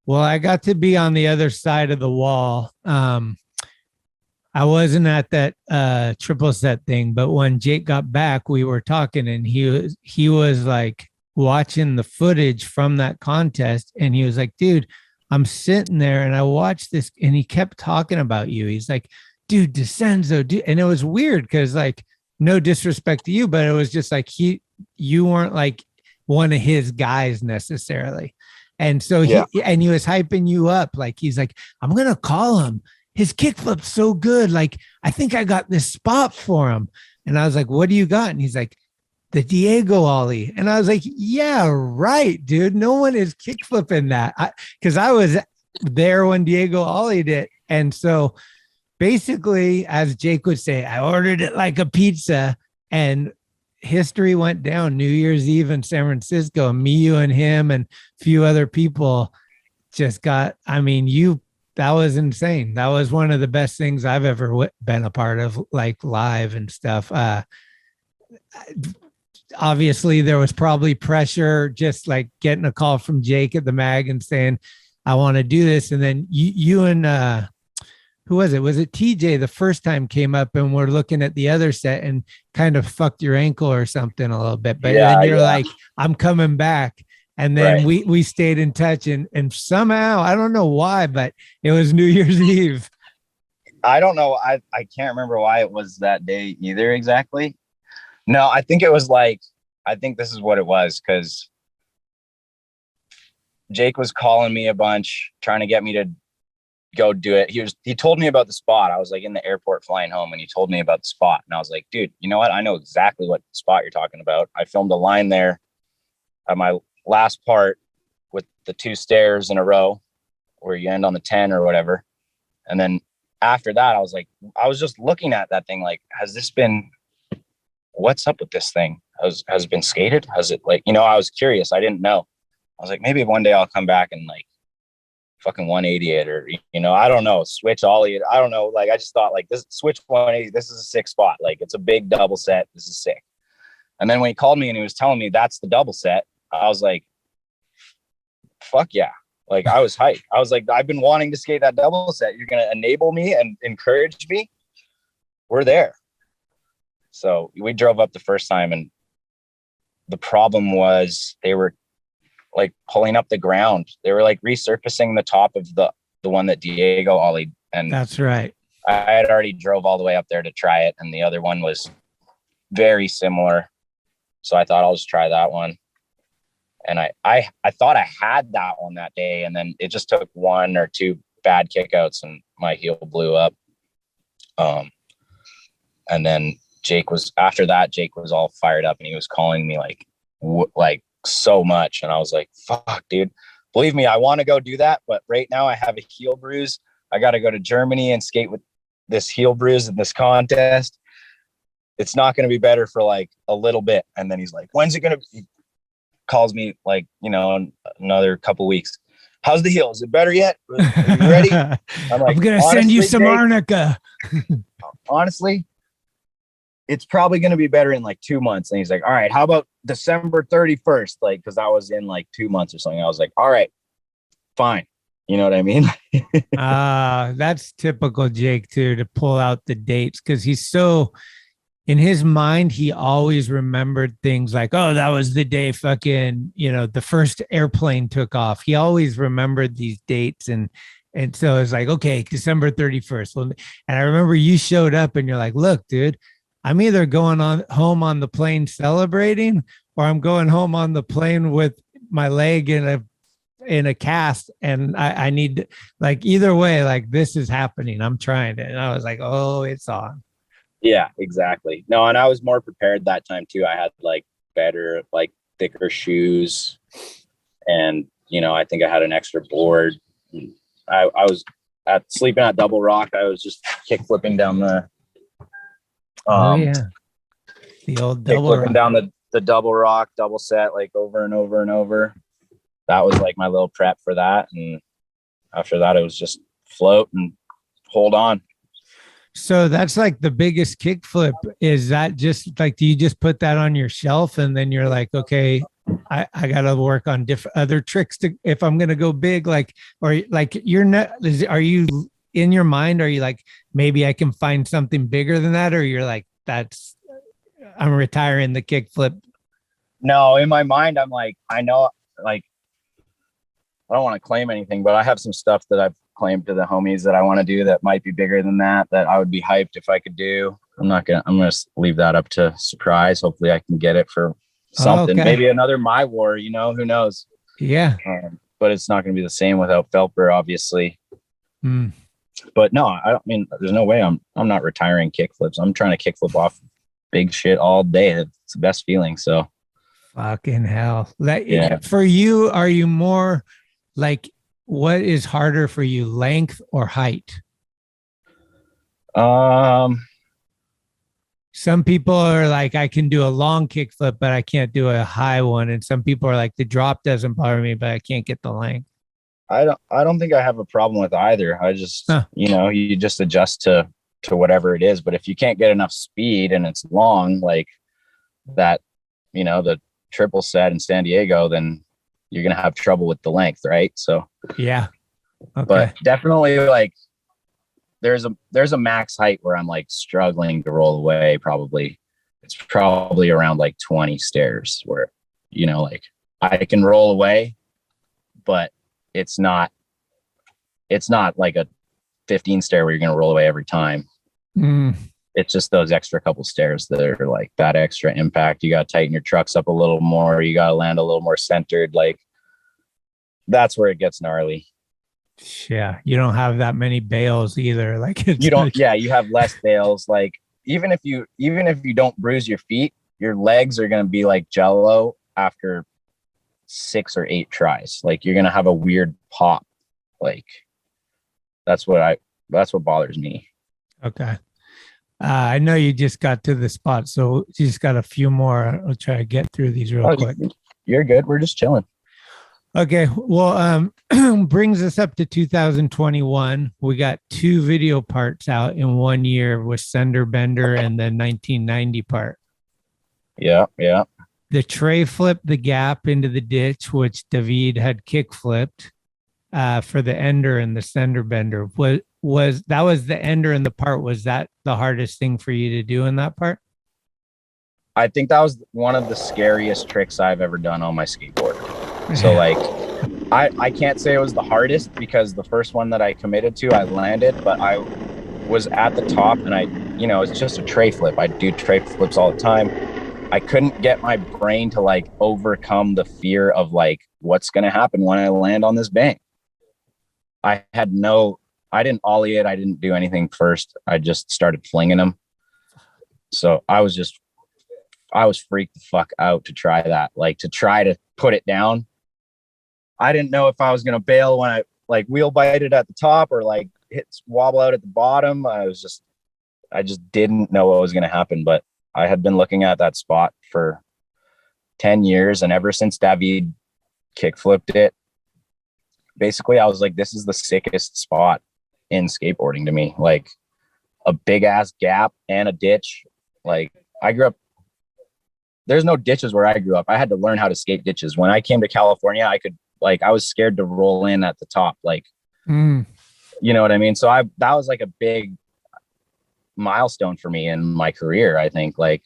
Well, I got to be on the other side of the wall. I wasn't at that triple set thing, but when Jake got back, we were talking, and he was like watching the footage from that contest, and he was like, dude, I'm sitting there and I watched this, and he kept talking about you. He's like, dude, Decenzo, dude. And it was weird because, like, no disrespect to you, but it was just like you weren't like one of his guys necessarily. And so he was hyping you up. Like, he's like, I'm gonna call him. His kickflip's so good. Like, I think I got this spot for him. And I was like, what do you got? And he's like, the Diego Ollie. And I was like, yeah, right, dude. No one is kickflipping that. Because I was there when Diego Ollied it. And so basically, as Jake would say, I ordered it like a pizza, and history went down. New Year's Eve in San Francisco, and me, you, and him, and a few other people just got, I mean, that was insane. That was one of the best things I've ever been a part of, like live and stuff. obviously there was probably pressure, just like getting a call from Jake at the mag and saying, I want to do this. And then you and who was it? Was it TJ the first time came up and we're looking at the other set and kind of fucked your ankle or something a little bit. But then you're like, I'm coming back. And then we stayed in touch and somehow, I don't know why, but it was New Year's Eve. I don't know. I can't remember why it was that day either exactly. No, I think it was like, I think this is what it was, because Jake was calling me a bunch, trying to get me to go do it. He told me about the spot. I was like in the airport flying home and he told me about the spot. And I was like, dude, you know what? I know exactly what spot you're talking about. I filmed a line there at my last part with the 2 stairs in a row where you end on the 10 or whatever. And then after that, I was just looking at that thing like, what's up with this thing? Has it been skated? Has it like, I was curious. I didn't know. I was like, maybe one day I'll come back and like fucking 180 it, or, I don't know, switch ollie it. I don't know. Like, I just thought like this switch 180, this is a sick spot. Like, it's a big double set. This is sick. And then when he called me and he was telling me that's the double set, I was like, fuck yeah. Like, I was hyped. I was like, I've been wanting to skate that double set. You're going to enable me and encourage me. We're there. So we drove up the first time, and the problem was they were like pulling up the ground. They were like resurfacing the top of the one that Diego ollied. And that's right. I had already drove all the way up there to try it. And the other one was very similar. So I thought I'll just try that one. And I thought I had that one that day. And then it just took 1 or 2 bad kickouts and my heel blew up. And then Jake was all fired up and he was calling me like so much. And I was like, fuck, dude, believe me, I want to go do that. But right now I have a heel bruise. I got to go to Germany and skate with this heel bruise in this contest. It's not going to be better for like a little bit. And then he's like, when's it going to be? Calls me like, another couple weeks. How's the heel? Is it better yet? Are you ready? I'm like, I'm going to send you some Jake, arnica. Honestly, it's probably going to be better in like 2 months. And he's like, all right, how about December 31st? Like, cause I was in like 2 months or something. I was like, all right, fine. You know what I mean? That's typical Jake too, to pull out the dates. Cause he's so, in his mind, he always remembered things like, oh, that was the day fucking, the first airplane took off. He always remembered these dates. And so it's like, okay, December 31st. Well, and I remember you showed up and you're like, look, dude, I'm either going home on the plane celebrating, or I'm going home on the plane with my leg in a cast. And I need, like, either way, like, this is happening. I'm trying it. And I was like, oh, it's on. Yeah, exactly. No, and I was more prepared that time too. I had like better, like thicker shoes, and I think I had an extra board. I was sleeping at Double Rock. I was just kick flipping down the the old double rock. Down the Double Rock double set, like over and over and over. That was like my little prep for that, and after that it was just float and hold on. So that's like the biggest kickflip. Is that just like, do you just put that on your shelf and then you're like, okay, I got to work on different other tricks if I'm going to go big, like, or like are you in your mind? Are you like, maybe I can find something bigger than that? Or you're like, I'm retiring the kickflip. No, in my mind, I'm like, I know, like, I don't want to claim anything, but I have some stuff that I've claimed to the homies that I want to do that might be bigger than that I would be hyped if I could do. I'm gonna leave that up to surprise. Hopefully I can get it for something. Okay. Maybe another My War, who knows? Yeah. But it's not going to be the same without Phelper, obviously. But no, I mean, there's no way I'm not retiring kickflips. I'm trying to kickflip off big shit all day. It's the best feeling. So fucking hell. For you, are you more like, what is harder for you, length or height? Some people are like, I can do a long kickflip, but I can't do a high one. And some people are like, the drop doesn't bother me, but I can't get the length. I don't think I have a problem with either. I just, you just adjust to whatever it is. But if you can't get enough speed and it's long, like that, the triple set in San Diego, then you're going to have trouble with the length. Right. So, yeah. Okay. But definitely like there's a max height where I'm like struggling to roll away. Probably it's probably around like 20 stairs where, like I can roll away, but it's not like a 15 stair where you're going to roll away every time. It's just those extra couple stairs that are like that extra impact. You got to tighten your trucks up a little more. You got to land a little more centered. Like that's where it gets gnarly. Yeah. You don't have that many bales either. Like you don't, you have less bales. Like even if you don't bruise your feet, your legs are going to be like jello after 6 or 8 tries. Like you're going to have a weird pop. Like that's what bothers me. Okay. I know you just got to the spot, so you just got a few more. I'll try to get through these real quick. You're good. We're just chilling. Okay. Well, brings us up to 2021. We got 2 video parts out in 1 year with Sender Bender and the 1990 part. Yeah. Yeah. The tray flip, the gap into the ditch, which David had kick flipped for the ender and the Sender Bender. Was the ender and the part, was that the hardest thing for you to do in that part? I think that was one of the scariest tricks I've ever done on my skateboard. So like I can't say it was the hardest because the first one that I committed to, I landed, but I was at the top and it's just a tray flip. I do tray flips all the time. I couldn't get my brain to like overcome the fear of like, what's going to happen when I land on this bank? I didn't ollie it. I didn't do anything first. I just started flinging them. So I was freaked the fuck out to try that, like to try to put it down. I didn't know if I was going to bail when I like wheel bited at the top or like wobble out at the bottom. I just didn't know what was going to happen, but I had been looking at that spot for 10 years. And ever since David kick flipped it, basically I was like, this is the sickest spot in skateboarding to me. Like a big ass gap and a ditch. Like I grew up, there's no ditches where I grew up. I had to learn how to skate ditches. When I came to California, I was scared to roll in at the top. Like, you know what I mean? So that was like a big milestone for me in my career. I think like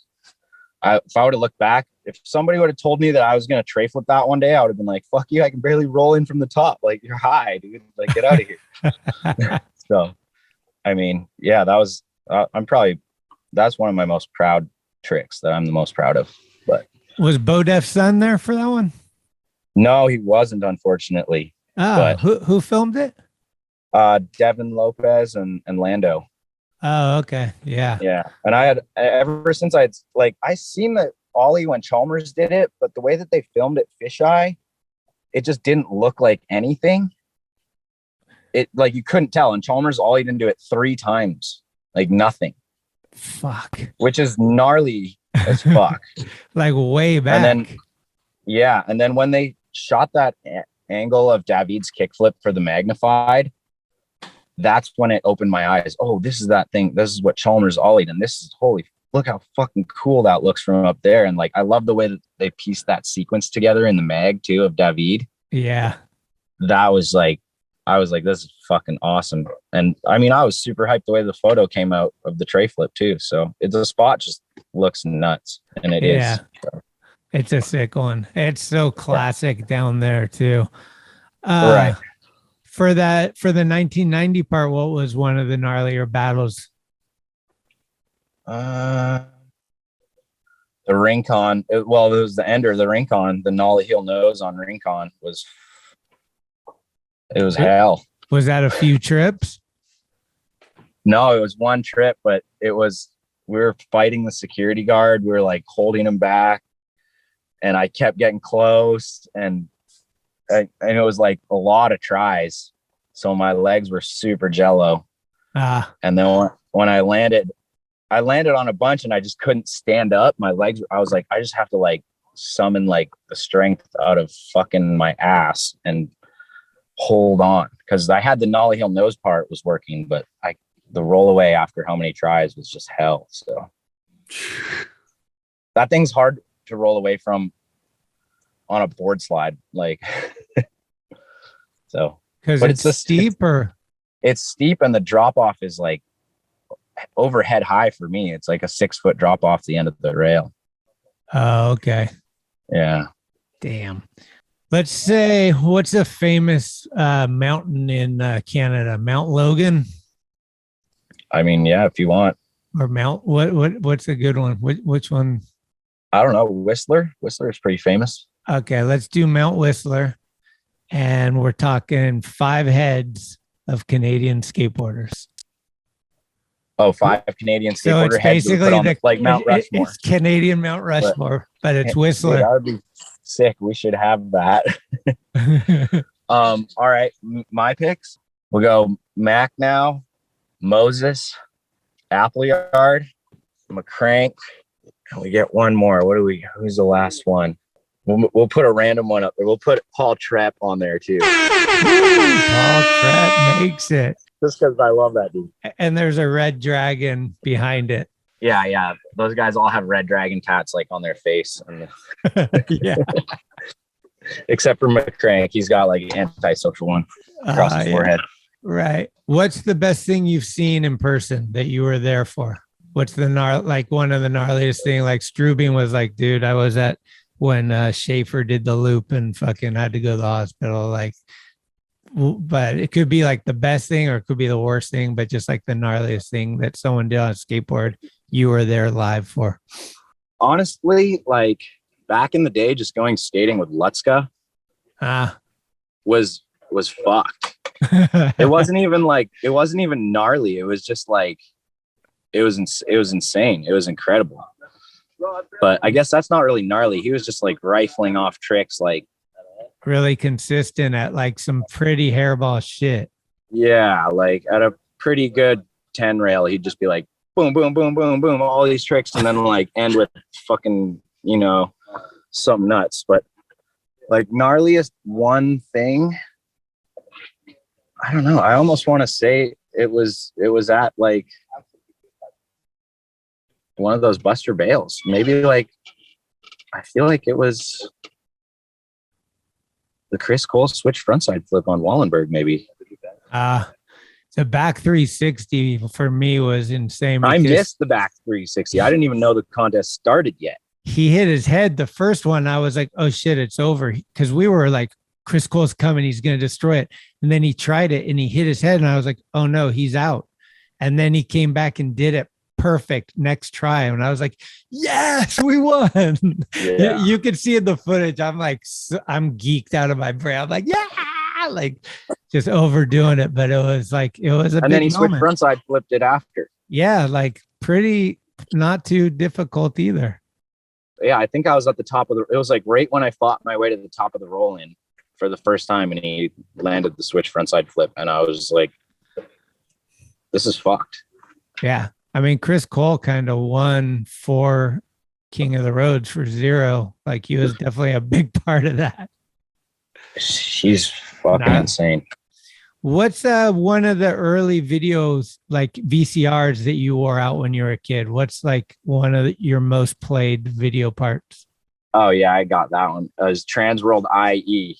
if I would have looked back, if somebody would have told me that I was going to tray flip that one day, I would have been like, fuck you. I can barely roll in from the top. Like you're high, dude. Like get out of here. So, I mean, yeah, that was, that's one of my most proud tricks that I'm the most proud of. But was Bodef's son there for that one? No, he wasn't, unfortunately. Oh, but who filmed it? Devin Lopez and Lando. Oh, okay. Yeah. Yeah. And I had, ever since I seen that Ollie when Chalmers did it, but the way that they filmed it fisheye, it just didn't look like anything. It like you couldn't tell. And Chalmers, Ollie didn't do it 3 times, like nothing. Fuck. Which is gnarly as fuck. Like way back. And then when they shot that angle of David's kickflip for the magnified, that's when it opened my eyes. Oh, this is that thing. This is what Chalmers ollied, and this is look how fucking cool that looks from up there. And like, I love the way that they pieced that sequence together in the mag too of David. Yeah. That was like, I was like, this is fucking awesome. And I mean, I was super hyped the way the photo came out of the tray flip too. So the spot just looks nuts, and it is. So. It's a sick one. It's so classic down there too. Right. For the 1990 part, what was one of the gnarlier battles? The Rincon. It was the ender, the Rincon, the nollie heel nose on Rincon was hell. Was that a few trips? No, it was one trip, but we were fighting the security guard. We were like holding him back, and I kept getting close, and it was like a lot of tries. So my legs were super jello. And then when I landed on a bunch and I just couldn't stand up. My legs, I was like, I just have to like summon like the strength out of fucking my ass and hold on. Cause I had the nollie heel nose part was working, but the roll away after how many tries was just hell. So that thing's hard to roll away from on a board slide. Like, so. Because it's steep or? It's steep and the drop off is like overhead high for me. It's like a 6 foot drop off the end of the rail. Oh, okay. Yeah. Damn. Let's say, what's a famous mountain in Canada? Mount Logan? I mean, yeah, if you want. Or what's a good one? Which one? I don't know. Whistler. Whistler is pretty famous. Okay, let's do Mount Whistler. And we're talking 5 heads of Canadian skateboarders. Oh, 5 Canadian skateboarder so it's heads basically on, like Mount Rushmore. It's Canadian Mount Rushmore, but it's Whistler. That would be sick. We should have that. All right, my picks. We'll go Machnau, Moses, Appleyard, McCrank, and we get one more. Who's the last one? We'll put a random one up there. We'll put Paul Trepp on there too. Paul Trepp makes it. Just because I love that dude. And there's a red dragon behind it. Yeah. Those guys all have red dragon tats like on their face. And yeah. Except for McCrank, he's got like an antisocial one across his forehead. Right. What's the best thing you've seen in person that you were there for? What's the one of the gnarliest thing? Like Strubing was like, dude, I was at when Schaefer did the loop and fucking had to go to the hospital. Like, but it could be like the best thing or it could be the worst thing, but just like the gnarliest thing that someone did on a skateboard, you were there live for. Honestly, like back in the day, just going skating with Lutzka was fucked. It wasn't even gnarly. It was just like, it was insane. It was incredible. But I guess that's not really gnarly. He was just like rifling off tricks, like really consistent at like some pretty hairball shit. Yeah, like at a pretty good 10 rail, he'd just be like boom, boom, boom, boom, boom, all these tricks, and then like end with fucking, some nuts. But like gnarliest one thing, I don't know. I almost want to say it was at like one of those Buster Bales. Maybe like, I feel like it was the Chris Cole switch frontside flip on Wallenberg, maybe. The back 360 for me was insane. I missed the back 360. I didn't even know the contest started yet. He hit his head. The first one, I was like, oh shit, it's over. Because we were like, Chris Cole's coming. He's going to destroy it. And then he tried it and he hit his head. And I was like, oh no, he's out. And then he came back and did it perfect next try. And I was like, yes, we won. Yeah. You could see in the footage. I'm like, I'm geeked out of my brain. I'm like, yeah, like just overdoing it. But it was a and big then he switched moment. frontside flipped it after. Yeah, like pretty not too difficult either. Yeah, I think I was at the top of it was like right when I fought my way to the top of the roll in for the first time, and he landed the switch frontside flip, and I was like, this is fucked. Yeah. I mean, Chris Cole kind of won for King of the Roads for 0. Like he was definitely a big part of that. He's fucking insane. What's one of the early videos, like VCRs, that you wore out when you were a kid? What's like one of your most played video parts? Oh yeah, I got that one. It was Transworld IE.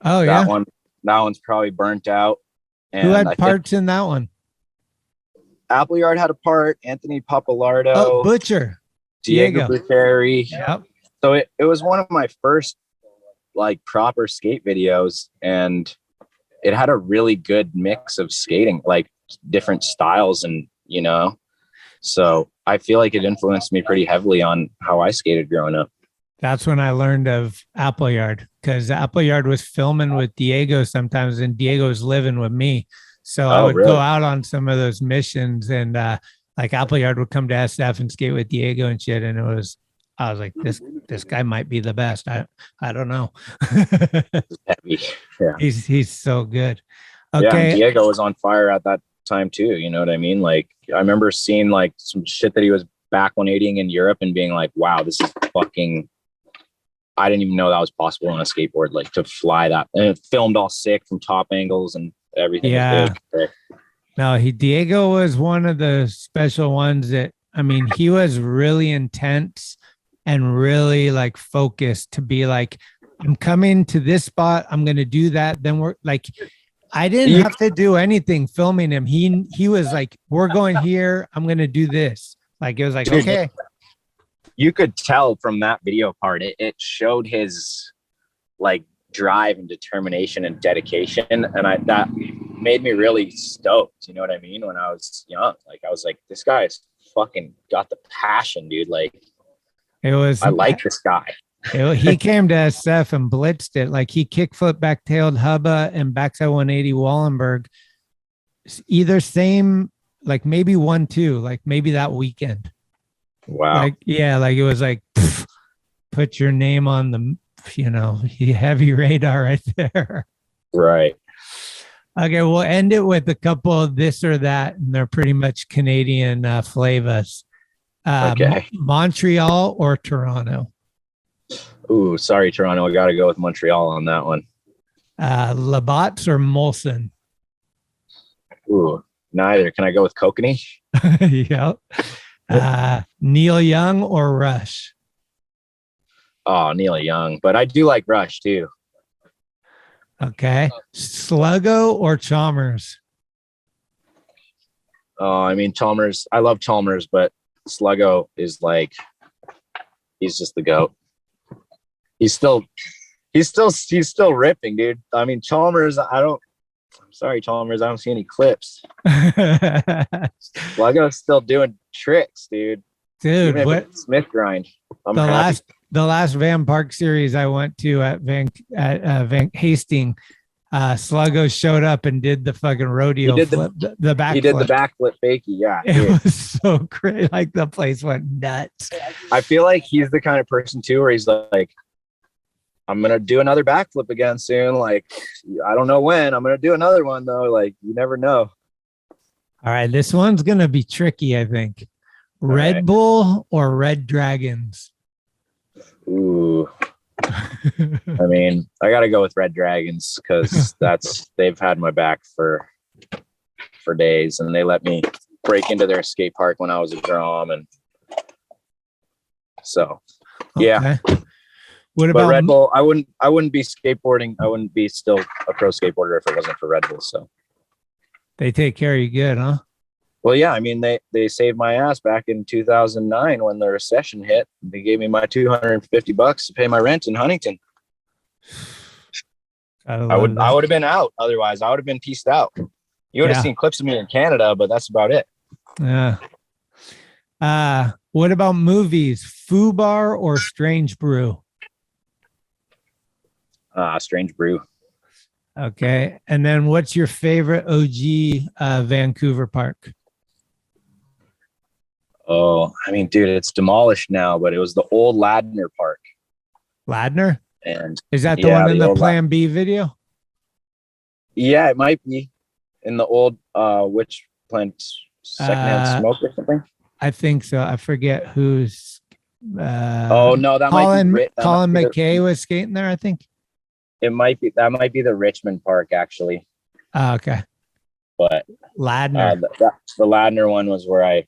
Oh yeah, that one's probably burnt out. And who had parts in that one? Appleyard had a part. Anthony Papalardo. Oh, Butcher. Diego Bucherri. Yep. So it was one of my first like proper skate videos, and it had a really good mix of skating, like different styles, and so I feel like it influenced me pretty heavily on how I skated growing up. That's when I learned of Appleyard, because Appleyard was filming with Diego sometimes, and Diego was living with me. So I would go out on some of those missions, and like Appleyard would come to SF and skate with Diego and shit. And I was like, this guy might be the best. I don't know. Yeah. He's so good. Okay. Yeah, and Diego was on fire at that time too. You know what I mean? Like I remember seeing like some shit that he was back 180ing in Europe and being like, wow, this is fucking, I didn't even know that was possible on a skateboard, like to fly that, and it filmed all sick from top angles and everything. Yeah. No, Diego was one of the special ones that, I mean, he was really intense, and really like focused to be like, I'm coming to this spot. I'm going to do that. Then we're like, I didn't have to do anything filming him. He was like, we're going here. I'm going to do this. Like, it was like, Dude, okay. You could tell from that video part, it showed his like drive and determination and dedication. And that made me really stoked. You know what I mean? When I was young, like, I was like, this guy's fucking got the passion, dude. Like, I like this guy. He came to SF and blitzed it. Like, he kickflip, backtailed Hubba and backside 180 Wallenberg. Either same, like maybe 1-2, like maybe that weekend. Wow. Like, yeah, like it was like, pff, put your name on the, heavy radar right there. Right. Okay, we'll end it with a couple of this or that, and they're pretty much Canadian flavors. Okay. Montreal or Toronto? Ooh, sorry, Toronto. I got to go with Montreal on that one. Labatts or Molson? Ooh, neither. Can I go with Kokanee? Yep. Neil Young or Rush? Oh, Neil Young. But I do like Rush too. Okay. Sluggo or Chalmers? Oh, I mean, Chalmers. I love Chalmers, but Sluggo is like, he's just the GOAT. He's still ripping, dude. I mean, Chalmers, I'm sorry, Chalmers, I don't see any clips. Sluggo's still doing tricks, dude. Dude, even what Smith grind? The last Van Park series I went to at Van Hastings, Sluggo showed up and did the fucking rodeo flip, the back. He did the backflip fakie, yeah. It was so great. Like, the place went nuts. I feel like he's the kind of person too where he's like, I'm gonna do another backflip again soon. Like, I don't know when. I'm gonna do another one though. Like, you never know. All right, this one's gonna be tricky, I think. Red Bull or Red Dragons? Ooh. I mean, I got to go with Red Dragons because they've had my back for days, and they let me break into their skate park when I was a drum, and so yeah. Okay. What about Red Bull? I wouldn't be skateboarding. I wouldn't be still a pro skateboarder if it wasn't for Red Bull. So they take care of you good, huh? Well, yeah. I mean, they saved my ass back in 2009 when the recession hit. They gave me my $250 to pay my rent in Huntington. I would have been out. Otherwise, I would have been pieced out. You would have seen clips of me in Canada, but that's about it. Yeah. What about movies? Fubar or Strange Brew? Strange Brew. Okay. And then what's your favorite OG Vancouver park? Oh, I mean, dude, it's demolished now, but it was the old Ladner Park. Ladner? And is that the one in the Plan B video? Yeah, it might be in the old which plant, Secondhand Smoke or something. I think so. I forget who's. Oh no, that Colin, might be Colin McKay was skating there, I think. It might be the Richmond Park actually. Oh, okay. But Ladner, the Ladner one was where I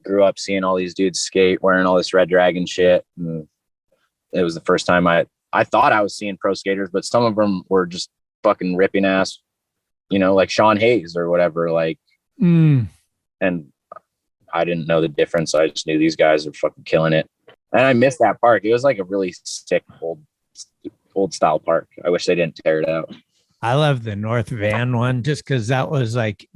grew up seeing all these dudes skate wearing all this Red Dragon shit. And it was the first time I thought I was seeing pro skaters, but some of them were just fucking ripping ass, like Sean Hayes or whatever. Like, and I didn't know the difference. I just knew these guys are fucking killing it. And I missed that park. It was like a really sick old style park. I wish they didn't tear it out. I love the North Van one just because that was like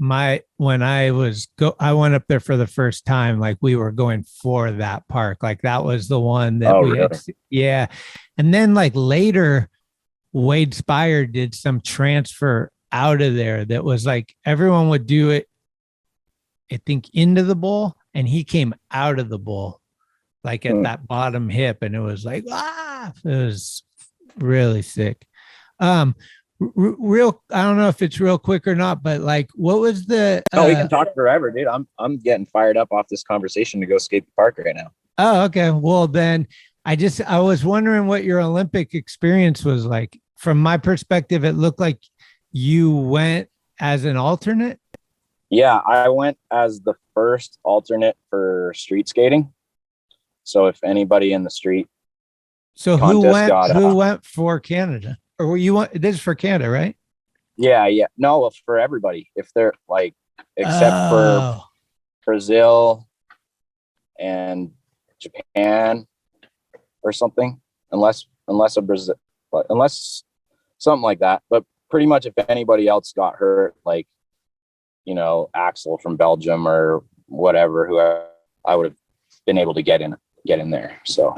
when I went up there for the first time, like we were going for that park. Like that was the one that yeah. And then like later Wade Spire did some transfer out of there that was like everyone would do it, I think, into the bowl, and he came out of the bowl like at that bottom hip, and it was like it was really sick. Real, I don't know if it's real quick or not, but like, what was the? We can talk forever, dude. I'm getting fired up off this conversation to go skate the park right now. Oh, okay. Well, then I was wondering what your Olympic experience was like. From my perspective, it looked like you went as an alternate. Yeah, I went as the first alternate for street skating. So if anybody in the street, so who contest went for Canada, or were you want this is for Canada, right? yeah, no, it's for everybody. If they're like, except for Brazil and Japan or something, unless something like that. But pretty much if anybody else got hurt, like, you know, Axel from Belgium or whatever, who I would have been able to get in there. So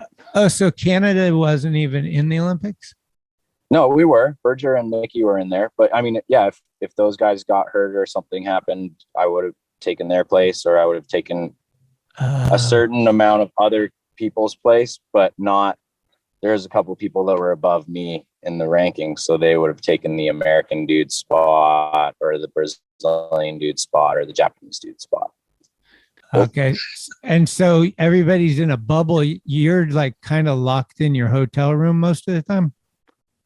so Canada wasn't even in the Olympics? no, we were. Berger and Mickey were in there. But I mean, yeah, if those guys got hurt or something happened, I would have taken their place, or I would have taken a certain amount of other people's place, but not. There's a couple of people that were above me in the rankings, so they would have taken the American dude spot, or the Brazilian dude spot, or the Japanese dude spot. Okay. And so everybody's in a bubble. You're like kind of locked in your hotel room most of the time?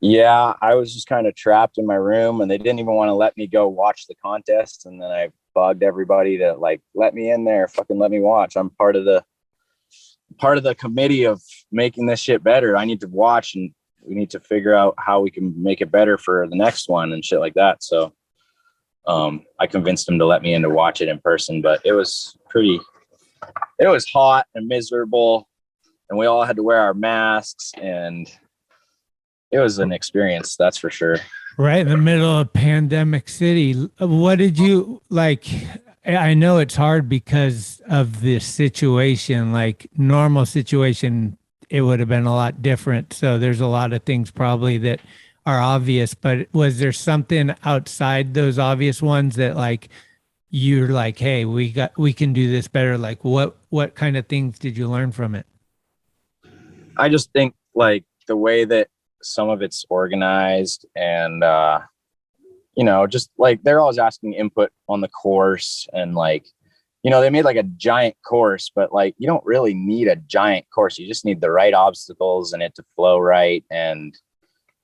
Yeah, I was just kind of trapped in my room, and they didn't even want to let me go watch the contest. And then I bugged everybody to like, let me in there, fucking let me watch. I'm part of the committee of making this shit better. I need to watch, and we need to figure out how we can make it better for the next one and shit like that. So I convinced them to let me in to watch it in person, but it was hot and miserable, and we all had to wear our masks, and it was an experience, that's for sure. Right in the middle of pandemic city. What did you like? I know it's hard because of this situation, like normal situation, it would have been a lot different. So there's a lot of things probably that are obvious, but was there something outside those obvious ones that like, you're like, hey, we can do this better? Like what kind of things did you learn from it? I just think like the way that some of it's organized, and you know, just like they're always asking input on the course, and like, you know, they made like a giant course, but like you don't really need a giant course. You just need the right obstacles and it to flow right, and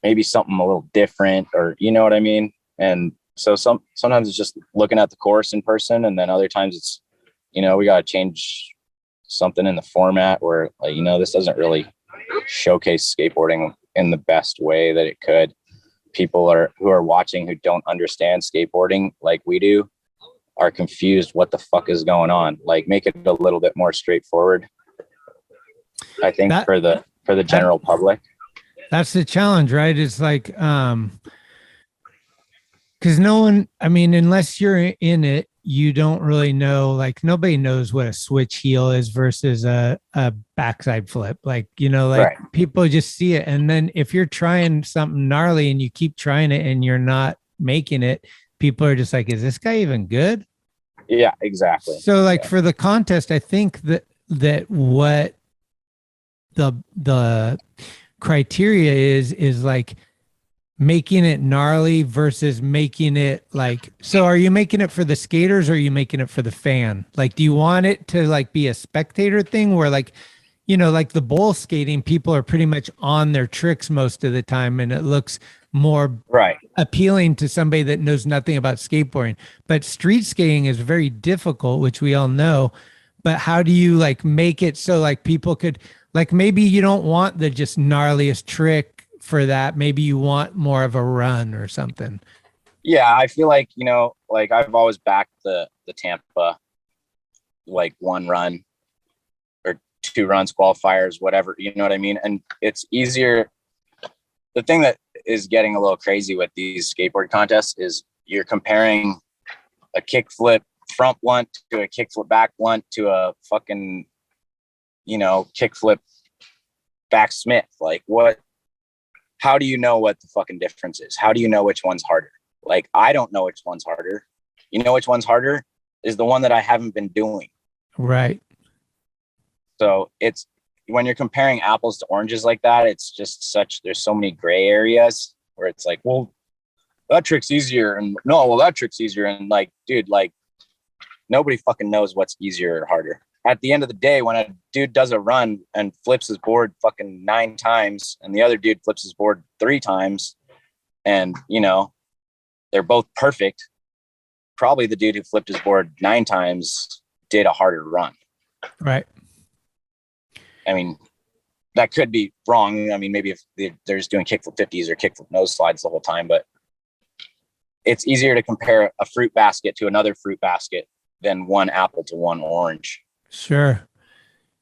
maybe something a little different, or you know what I mean? And so sometimes it's just looking at the course in person, and then other times it's, you know, we got to change something in the format where, like, you know, this doesn't really showcase skateboarding in the best way that it could. People who are watching who don't understand skateboarding like we do are confused what the fuck is going on. Like, make it a little bit more straightforward, I think, for the general public. That's the challenge, right? It's like because no one, I mean, unless you're in it, you don't really know. Like, nobody knows what a switch heel is versus a backside flip. Like, you know, like right. People just see it. And then if you're trying something gnarly and you keep trying it and you're not making it, people are just like, is this guy even good? Yeah, exactly. So like for the contest, I think that what the criteria is like making it gnarly versus making it like, so are you making it for the skaters or are you making it for the fan? Like, do you want it to like be a spectator thing where like, you know, like the bowl skating, people are pretty much on their tricks most of the time and it looks more right appealing to somebody that knows nothing about skateboarding. But street skating is very difficult, which we all know. But how do you like make it so like people could, like, maybe you don't want the just gnarliest trick for that. Maybe you want more of a run or something. Yeah, I feel like, you know, like I've always backed the Tampa, like one run or two runs, qualifiers, whatever, you know what I mean? And it's easier. The thing that is getting a little crazy with these skateboard contests is you're comparing a kickflip front blunt to a kickflip back blunt to a fucking, you know, kickflip back Smith. Like, what? How do you know what the fucking difference is? How do you know which one's harder? Like, I don't know which one's harder. You know which one's harder is the one that I haven't been doing. Right. So it's, when you're comparing apples to oranges like that, it's just there's so many gray areas where it's like, well, that trick's easier. And no, well, that trick's easier. And like, dude, like nobody fucking knows what's easier or harder. At the end of the day, when a dude does a run and flips his board fucking 9 times and the other dude flips his board 3 times and, you know, they're both perfect, probably the dude who flipped his board 9 times did a harder run. Right. I mean, that could be wrong. I mean, maybe if they're just doing kickflip 50s or kickflip nose slides the whole time, but it's easier to compare a fruit basket to another fruit basket than one apple to one orange. Sure.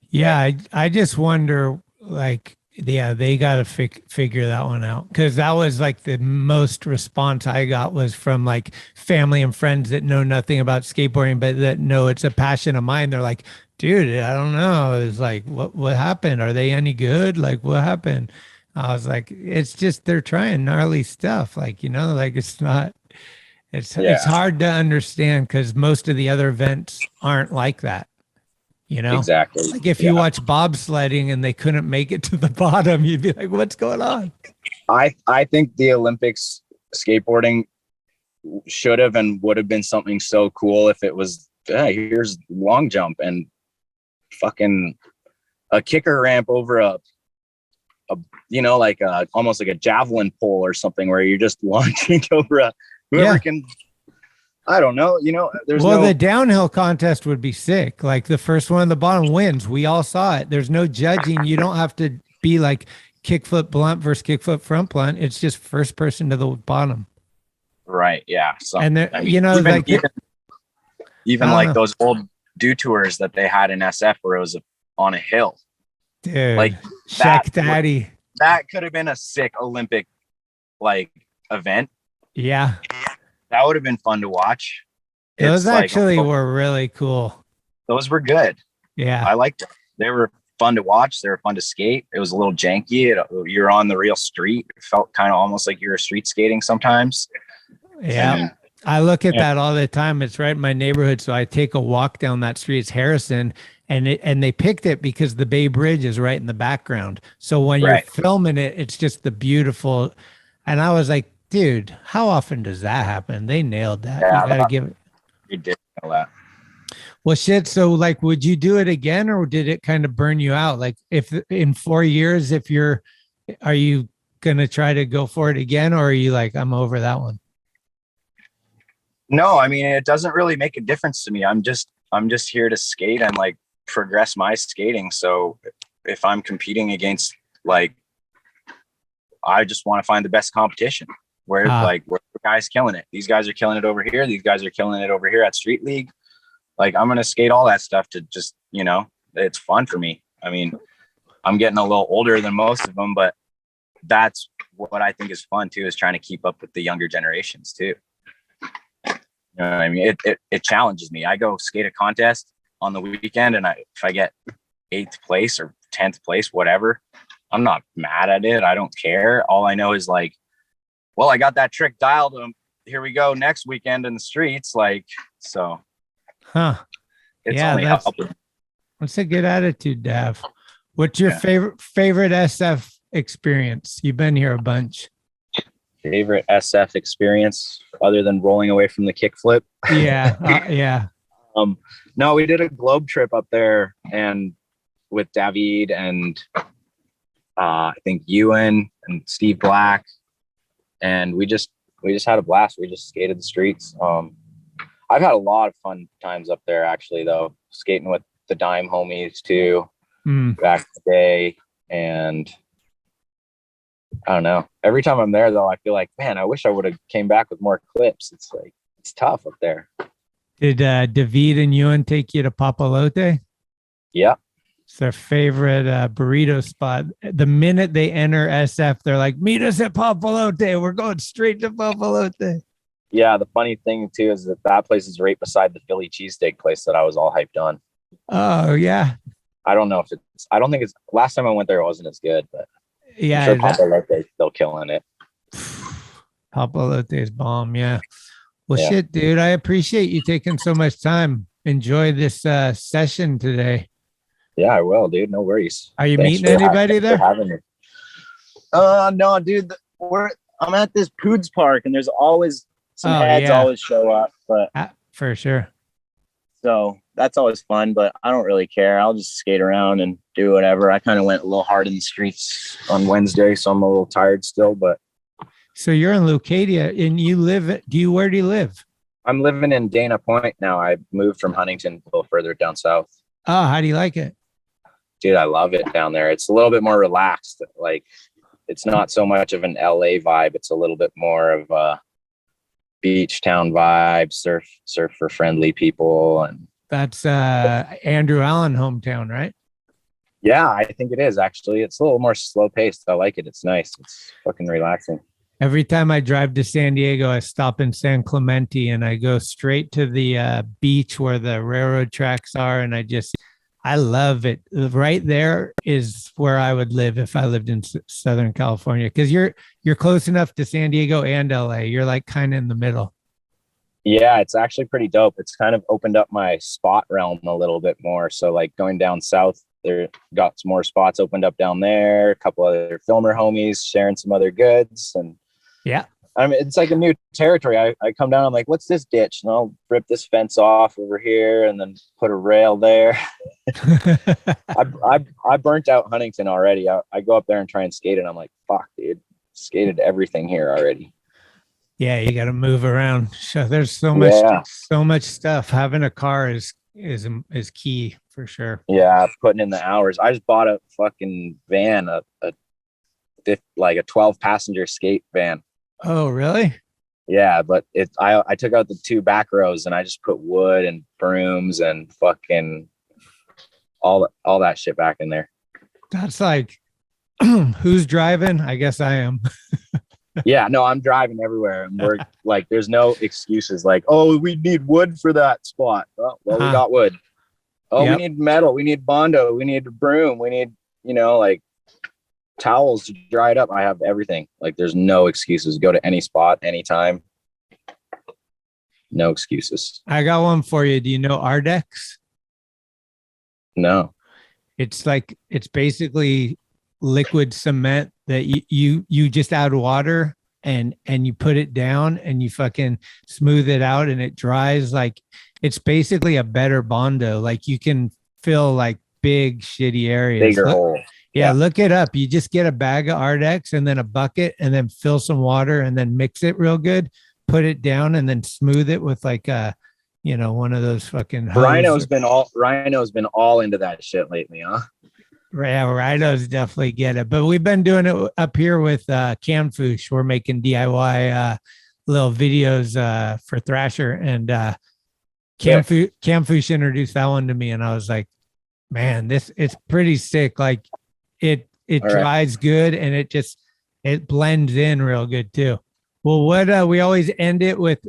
Yeah. I just wonder, like, yeah, they got to figure that one out, because that was like the most response I got was from like family and friends that know nothing about skateboarding, but that know it's a passion of mine. They're like, dude, I don't know. It's like, what happened? Are they any good? Like, what happened? I was like, it's just, they're trying gnarly stuff. Like, you know, like it's not, it's hard to understand because most of the other events aren't like that. You know, exactly. Like if you watch bobsledding and they couldn't make it to the bottom, you'd be like, what's going on? I think the Olympics skateboarding should have and would have been something so cool if it was, hey, here's long jump and fucking a kicker ramp over a you know, like almost like a javelin pole or something where you're just launching over whoever can. I don't know. You know, the downhill contest would be sick. Like the first one on the bottom wins. We all saw it. There's no judging. You don't have to be like kickflip blunt versus kickflip front blunt. It's just first person to the bottom. Right. Yeah. So, and there, I mean, you know, even like those old detours that they had in SF where it was on a hill. Dude, like Shack Daddy. That could have been a sick Olympic like event. Yeah. That would have been fun to watch. Those actually were really cool. Those were good. Yeah. I liked them. They were fun to watch. They were fun to skate. It was a little janky. You're on the real street. It felt kind of almost like you were street skating sometimes. Yeah. I look at that all the time. It's right in my neighborhood. So I take a walk down that street. It's Harrison. And they picked it because the Bay Bridge is right in the background. So when you're filming it, it's just the beautiful. And I was like, dude, how often does that happen? They nailed that. Yeah, you gotta give it. You did nail that. Well, shit. So like, would you do it again, or did it kind of burn you out? Like if in 4 years, are you going to try to go for it again? Or are you like, I'm over that one? No, I mean, it doesn't really make a difference to me. I'm just here to skate and like progress my skating. So if I'm competing against, like, I just want to find the best competition where the guys killing it. These guys are killing it over here. These guys are killing it over here at Street League. Like, I'm going to skate all that stuff to just, you know, it's fun for me. I mean, I'm getting a little older than most of them, but that's what I think is fun too, is trying to keep up with the younger generations too. You know what I mean? It challenges me. I go skate a contest on the weekend, and if I get 8th place or 10th place, whatever, I'm not mad at it. I don't care. All I know is like, well, I got that trick dialed. Here we go next weekend in the streets. Like, so. Huh. It's that's a good attitude, Dav. What's your favorite SF experience? You've been here a bunch. Favorite SF experience other than rolling away from the kickflip? Yeah. No, we did a globe trip up there and with David and I think Ewan and Steve Black, and we just had a blast. We just skated the streets. I've had a lot of fun times up there actually, though, skating with the Dime homies too, back in the day. And I don't know, every time I'm there though, I feel like, man, I wish I would have came back with more clips. It's like, it's tough up there. Did David and Ewan take you to Papalote? Yeah. It's their favorite burrito spot. The minute they enter SF, they're like, meet us at Papalote. We're going straight to Papalote. Yeah, the funny thing too is that place is right beside the Philly cheesesteak place that I was all hyped on. Oh yeah. I don't know if I don't think it's, last time I went there it wasn't as good, but yeah, I'm sure Papalote is still killing it. Papalote is bomb, yeah. Well, shit, dude, I appreciate you taking so much time. Enjoy this session today. Yeah, I will, dude. No worries. Are you meeting anybody there? No, dude. I'm at this Poods Park, and there's always some heads always show up, but for sure. So that's always fun, but I don't really care. I'll just skate around and do whatever. I kind of went a little hard in the streets on Wednesday, so I'm a little tired still, but. So you're in Leucadia and where do you live? I'm living in Dana Point now. I moved from Huntington a little further down south. Oh, how do you like it? Dude, I love it down there. It's a little bit more relaxed. Like, it's not so much of an LA vibe. It's a little bit more of a beach town vibe, surfer friendly people. And that's Andrew Allen hometown, right? Yeah, I think it is actually. It's a little more slow paced. I like it. It's nice. It's fucking relaxing. Every time I drive to San Diego, I stop in San Clemente and I go straight to the beach where the railroad tracks are. And I love it. Right there is where I would live if I lived in Southern California, because you're close enough to San Diego and LA. You're like kind of in the middle. Yeah, it's actually pretty dope. It's kind of opened up my spot realm a little bit more. So like going down south, there got some more spots opened up down there. A couple other filmer homies sharing some other goods. And yeah, I mean, it's like a new territory. I come down, I'm like, what's this ditch? And I'll rip this fence off over here and then put a rail there. I burnt out Huntington already. I go up there and try and skate it. I'm like, fuck, dude, skated everything here already. Yeah, you got to move around. So there's so much stuff. Having a car is key for sure. Yeah, putting in the hours. I just bought a fucking van, a 12 passenger skate van. Oh, really? Yeah, but I took out the 2 back rows and I just put wood and brooms and fucking all that shit back in there. That's like, who's driving? I guess I am. Yeah, no, I'm driving everywhere, and we're like, there's no excuses. Like, oh, we need wood for that spot. Oh, well, we got wood. Oh, yep. We need metal. We need Bondo. We need a broom. We need, like towels to dry it up. I have everything. Like, there's no excuses. Go to any spot, anytime. No excuses. I got one for you. Do you know Ardex? No. It's basically liquid cement that you just add water and you put it down and you fucking smooth it out and it dries. Like, it's basically a better Bondo. Like, you can fill like big shitty areas. Bigger hole. Yeah, look it up. You just get a bag of Ardex and then a bucket and then fill some water and then mix it real good, put it down and then smooth it with like one of those fucking Rhino's been all into that shit lately, huh? Yeah, Rhinos definitely get it. But we've been doing it up here with Camfoosh. We're making DIY little videos for Thrasher, and Camfoosh introduced that one to me, and I was like, man, it's pretty sick. Like, it dries good, and it blends in real good too. Well, what we always end it with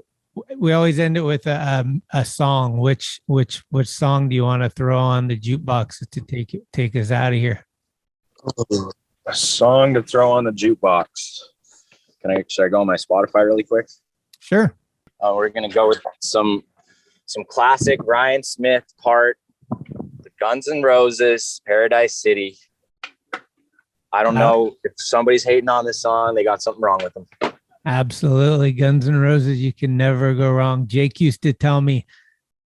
a song. Which song do you want to throw on the jukebox to take us out of here? A song to throw on the jukebox. Should I go on my Spotify really quick? Sure. We're gonna go with some classic Ryan Smith part, the Guns N' Roses, Paradise City. I don't know if somebody's hating on this song. They got something wrong with them. Absolutely. Guns N' Roses, you can never go wrong. Jake used to tell me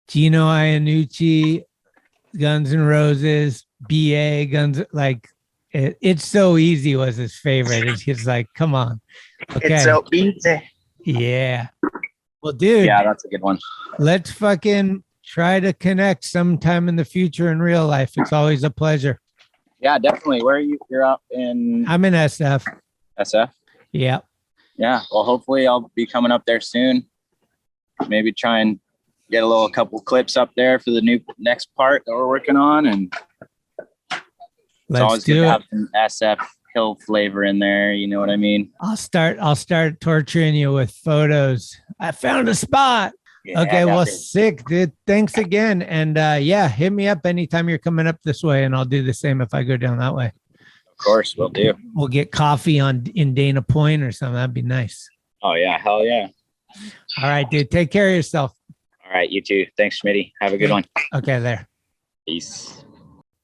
Gino Iannucci, Guns N' Roses, BA, like It's So Easy was his favorite. It's just like, come on. Okay. It's so easy. Yeah. Well, dude. Yeah, that's a good one. Let's fucking try to connect sometime in the future in real life. It's always a pleasure. Yeah, definitely. Where are you? You're up in... I'm in SF. SF? Yeah. Yeah. Well, hopefully I'll be coming up there soon. Maybe try and get a couple clips up there for the next part that we're working on. And it's always good to have some SF hill flavor in there. You know what I mean? I'll start torturing you with photos. I found a spot. Yeah, okay, well, sick, dude. Thanks again. And hit me up anytime you're coming up this way, and I'll do the same if I go down that way. Of course, we'll do. We'll get coffee in Dana Point or something. That'd be nice. Oh, yeah. Hell yeah. All right, dude. Take care of yourself. All right, you too. Thanks, Schmitty. Have a good one. Okay, there. Peace.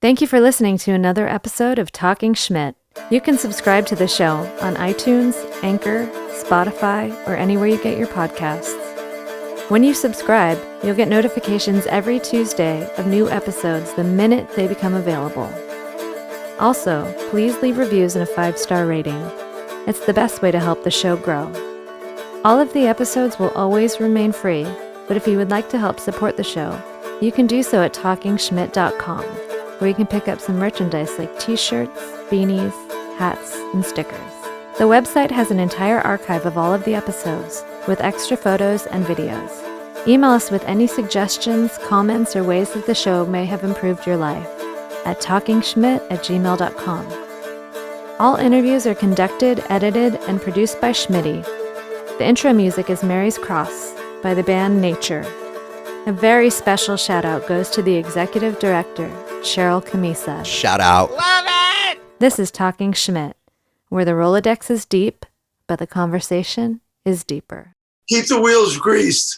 Thank you for listening to another episode of Talkin Schmit. You can subscribe to the show on iTunes, Anchor, Spotify, or anywhere you get your podcasts. When you subscribe, you'll get notifications every Tuesday of new episodes the minute they become available. Also, please leave reviews and a 5-star rating. It's the best way to help the show grow. All of the episodes will always remain free, but if you would like to help support the show, you can do so at TalkinSchmit.com. where you can pick up some merchandise like t-shirts, beanies, hats, and stickers. The website has an entire archive of all of the episodes, with extra photos and videos. Email us with any suggestions, comments, or ways that the show may have improved your life at talkinschmit@gmail.com. All interviews are conducted, edited, and produced by Schmitty. The intro music is Mary's Cross by the band Nature. A very special shout out goes to the executive director, Sharal Camisa. Shout out. This is Talking Schmit, where the Rolodex is deep, but the conversation is deeper. Keep the wheels greased.